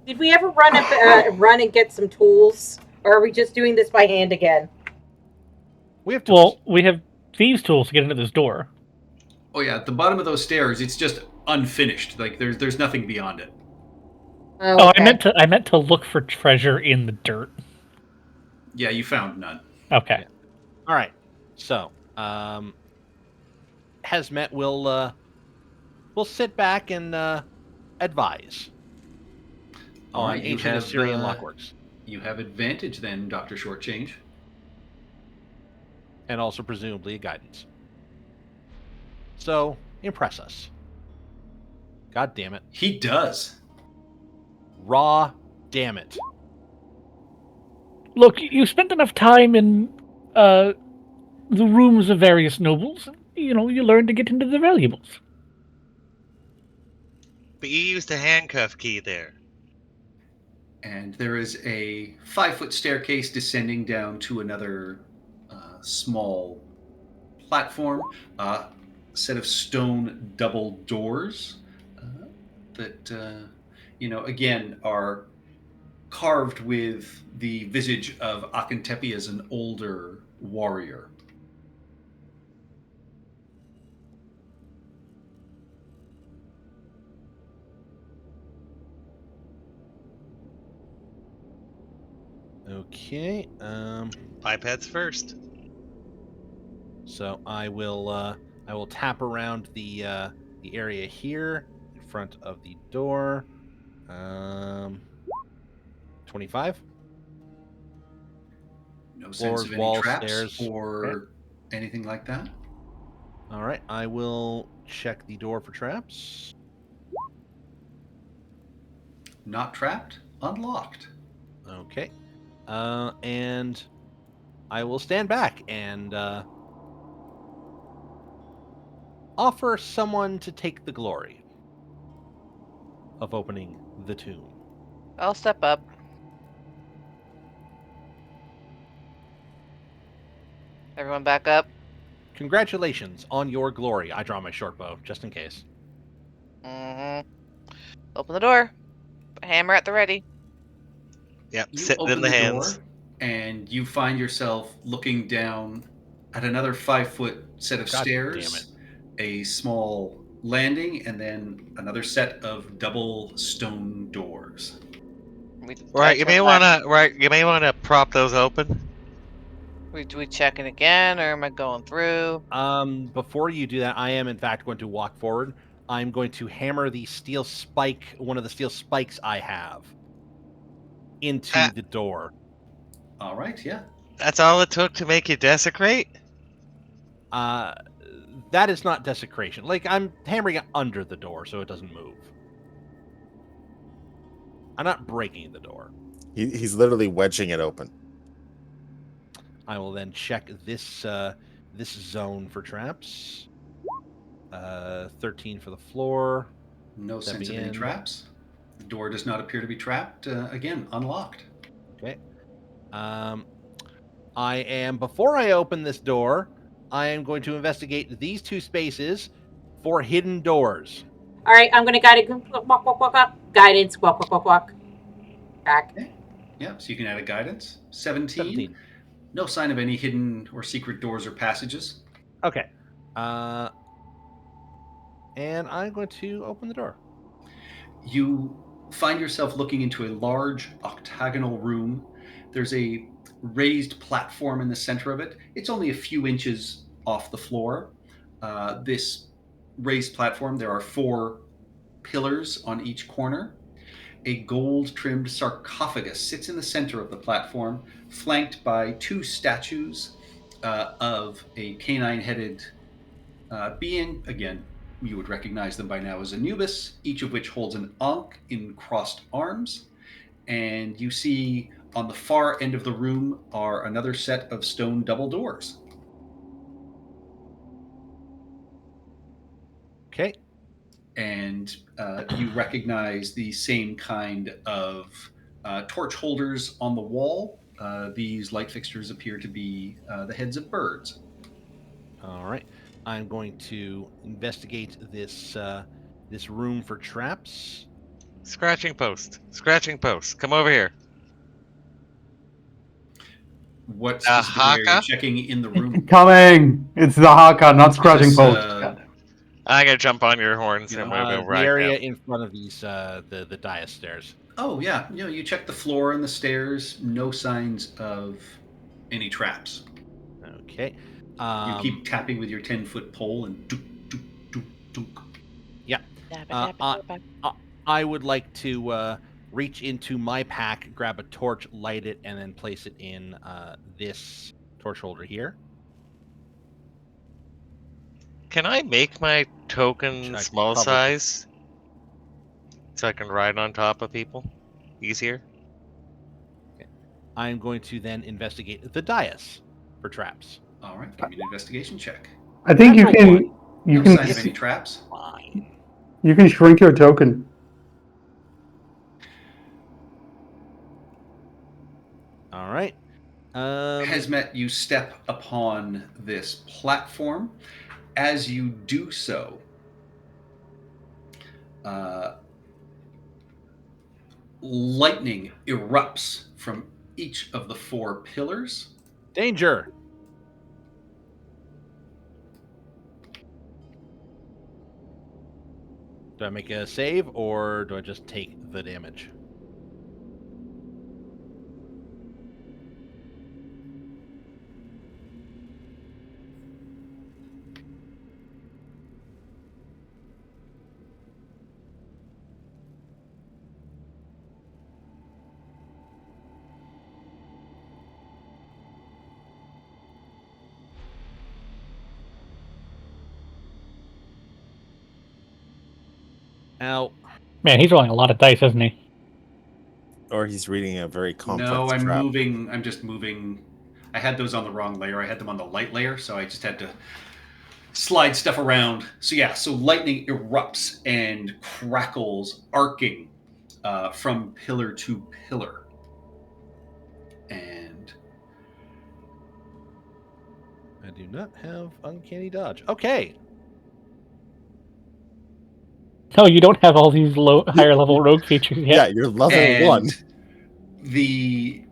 Did we ever run and get some tools? Or are we just doing this by hand again? We have tools. Well, we have thieves' tools to get into this door. Oh yeah, at the bottom of those stairs, it's just unfinished. Like there's nothing beyond it. Oh, Okay. I meant to look for treasure in the dirt. Yeah, you found none. Okay. All right. So, Hesmet will sit back and advise All on right, you ancient have, Assyrian lockworks, You have advantage then, Dr. Shortchange. and also presumably a guidance. So, impress us. God damn it. He does. Raw damn it. Look, you spent enough time in the rooms of various nobles. You learned to get into the valuables. But you used a handcuff key there. And there is a 5-foot staircase descending down to another small platform, a set of stone double doors that, again, are carved with the visage of Akentepe as an older warrior. Okay. iPads first. So I will tap around the area here in front of the door. 25. No sense Floors, of any walls, traps stairs. or anything like that. All right. I will check the door for traps. Not trapped, unlocked. Okay. And I will stand back and offer someone to take the glory of opening the tomb. I'll step up. Everyone back up. Congratulations on your glory. I draw my short bow, just in case. Mm-hmm. Open the door. Hammer at the ready. Yep, You sitting open in the hands. door, and you find yourself looking down at another 5-foot set of God stairs, damn it. a small landing, and then another set of double stone doors. Right, you may wanna prop those open. Do we check it again, or am I going through? Before you do that, I am in fact going to walk forward. I'm going to hammer the steel spike, one of the steel spikes I have, into the door. All right, yeah. That's all it took to make you desecrate? That is not desecration. Like, I'm hammering it under the door so it doesn't move. I'm not breaking the door. He's literally wedging it open. I will then check this this zone for traps. 13 for the floor. No Let sense me of any in. traps. The door does not appear to be trapped. Again, unlocked. Okay. Before I open this door, I am going to investigate these two spaces for hidden doors. All right, I'm gonna walk up. Guidance, walk. Back. Yeah, so you can add a guidance. 17. 17. No sign of any hidden or secret doors or passages. Okay. And I'm going to open the door. You find yourself looking into a large octagonal room. There's a raised platform in the center of it. It's only a few inches off the floor. This raised platform, there are 4 pillars on each corner. A gold-trimmed sarcophagus sits in the center of the platform, flanked by 2 statues of a canine-headed being. Again, you would recognize them by now as Anubis, each of which holds an ankh in crossed arms. And you see on the far end of the room are another set of stone double doors. Okay. And you recognize the same kind of torch holders on the wall. These light fixtures appear to be the heads of birds. All right. I'm going to investigate this this room for traps. Scratching post. Come over here. What specifically are you Haka? checking in the room? Coming! It's the Haka, not scratching Just, posts. I'm gonna jump on your horns and we'll go The right area now. in front of these the dais stairs. Oh yeah, you check the floor and the stairs. No signs of any traps. Okay. You keep tapping with your 10-foot pole and dook, dook, dook, dook. I would like to reach into my pack, grab a torch, light it, and then place it in this torch holder here. Can I make my token Check small public. size so I can ride on top of people easier? I'm going to then investigate the dais for traps. All right, give me an investigation check. I think you Natural can. You No can. sign of any traps. Fine. You can shrink your token. All right. Hesmet, you step upon this platform. As you do so, lightning erupts from each of the 4 pillars. Danger. Do I make a save or do I just take the damage? Ow. Man, he's rolling a lot of dice, isn't he? Or he's reading a very complex No, I'm trap. moving. I'm just moving. I had those on the wrong layer. I had them on the light layer, so I just had to slide stuff around. So yeah, so lightning erupts and crackles, arcing from pillar to pillar. And I do not have uncanny dodge. Okay. No, you don't have all these higher level rogue features yet. Yeah, you're level 1. the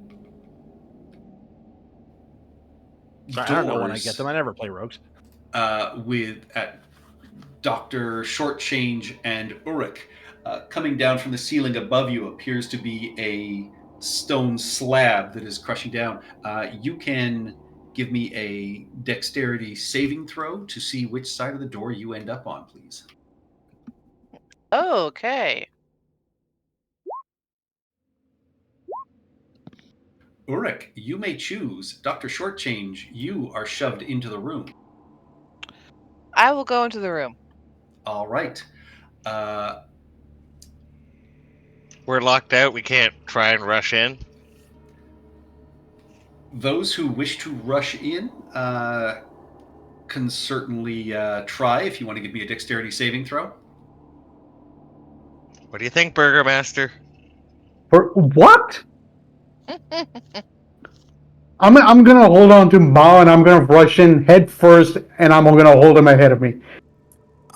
Sorry, I don't know when I get them. I never play rogues. with Dr. Shortchange and Uruk coming down from the ceiling above you appears to be a stone slab that is crushing down. You can give me a dexterity saving throw to see which side of the door you end up on, please. Okay. Uruk, you may choose. Dr. Shortchange, you are shoved into the room. I will go into the room. All right. We're locked out. We can't try and rush in. Those who wish to rush in can certainly try if you want to give me a dexterity saving throw. What do you think, Burgermaster? For what? I'm gonna hold on to Mao and I'm gonna rush in head first, and I'm gonna hold him ahead of me.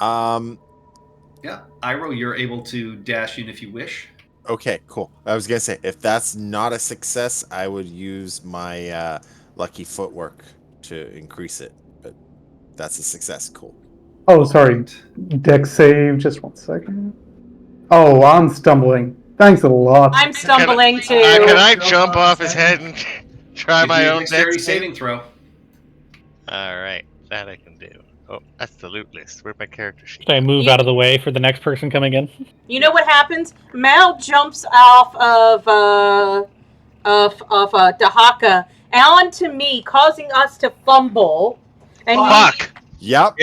Yeah, Iroh, you're able to dash in if you wish. Okay, cool. I was gonna say, if that's not a success, I would use my lucky footwork to increase it. But that's a success. Cool. Oh, sorry. Dex save. Just 1 second. Oh, I'm stumbling. Thanks a lot. I'm stumbling too. Can I jump off his head and try Give me my a own dexterity dex saving throw. All right, that I can do. Oh, that's the loot list. Where'd my character sheet? Should I move out of the way for the next person coming in? You know what happens? Mal jumps off of Dahaka onto me, causing us to fumble. And Fuck! Yep.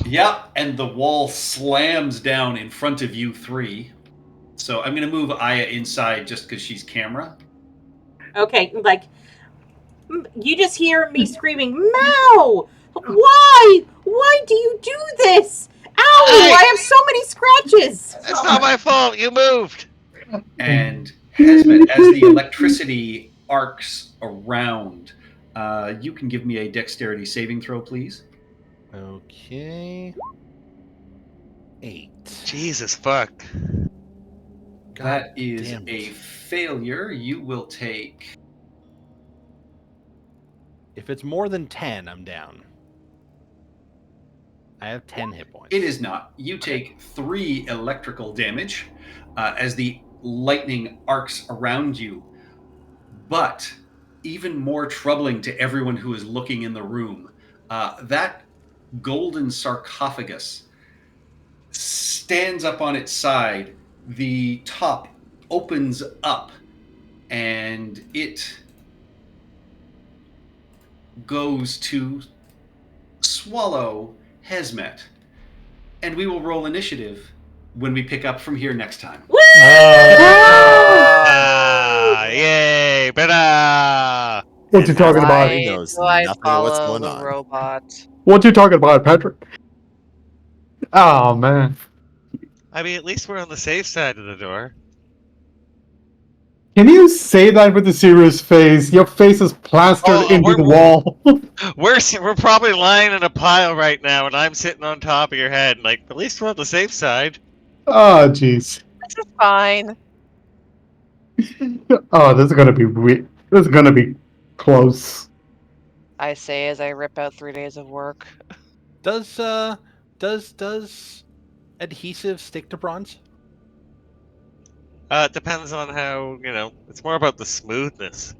Yep, and the wall slams down in front of you 3. So I'm going to move Aya inside just because she's camera. Okay, like, you just hear me screaming, Mal! Why? Why do you do this? Ow! Hey! I have so many scratches! That's not my fault. You moved. And Hesmet, as the electricity arcs around, you can give me a dexterity saving throw, please. Okay. 8. Jesus fuck. That is damn a it. failure. You will take If it's more than 10, I'm down. I have 10 hit points. It is not. You take 3 electrical damage as the lightning arcs around you. But even more troubling to everyone who is looking in the room, that golden sarcophagus stands up on its side. The top opens up, and it goes to swallow Hesmet. And we will roll initiative when we pick up from here next time. Yay! Better! What you talking about? He knows So I nothing of what's follow going the on. robot. What you talking about, Patrick? Oh man. I mean, at least we're on the safe side of the door. Can you say that with a serious face? Your face is plastered into the wall. We're probably lying in a pile right now, and I'm sitting on top of your head. Like, at least we're on the safe side. Oh, jeez. This is fine. Oh, this is gonna be weird. This is gonna be close. I say as I rip out 3 days of work. Does adhesive stick to bronze? It depends on how, it's more about the smoothness.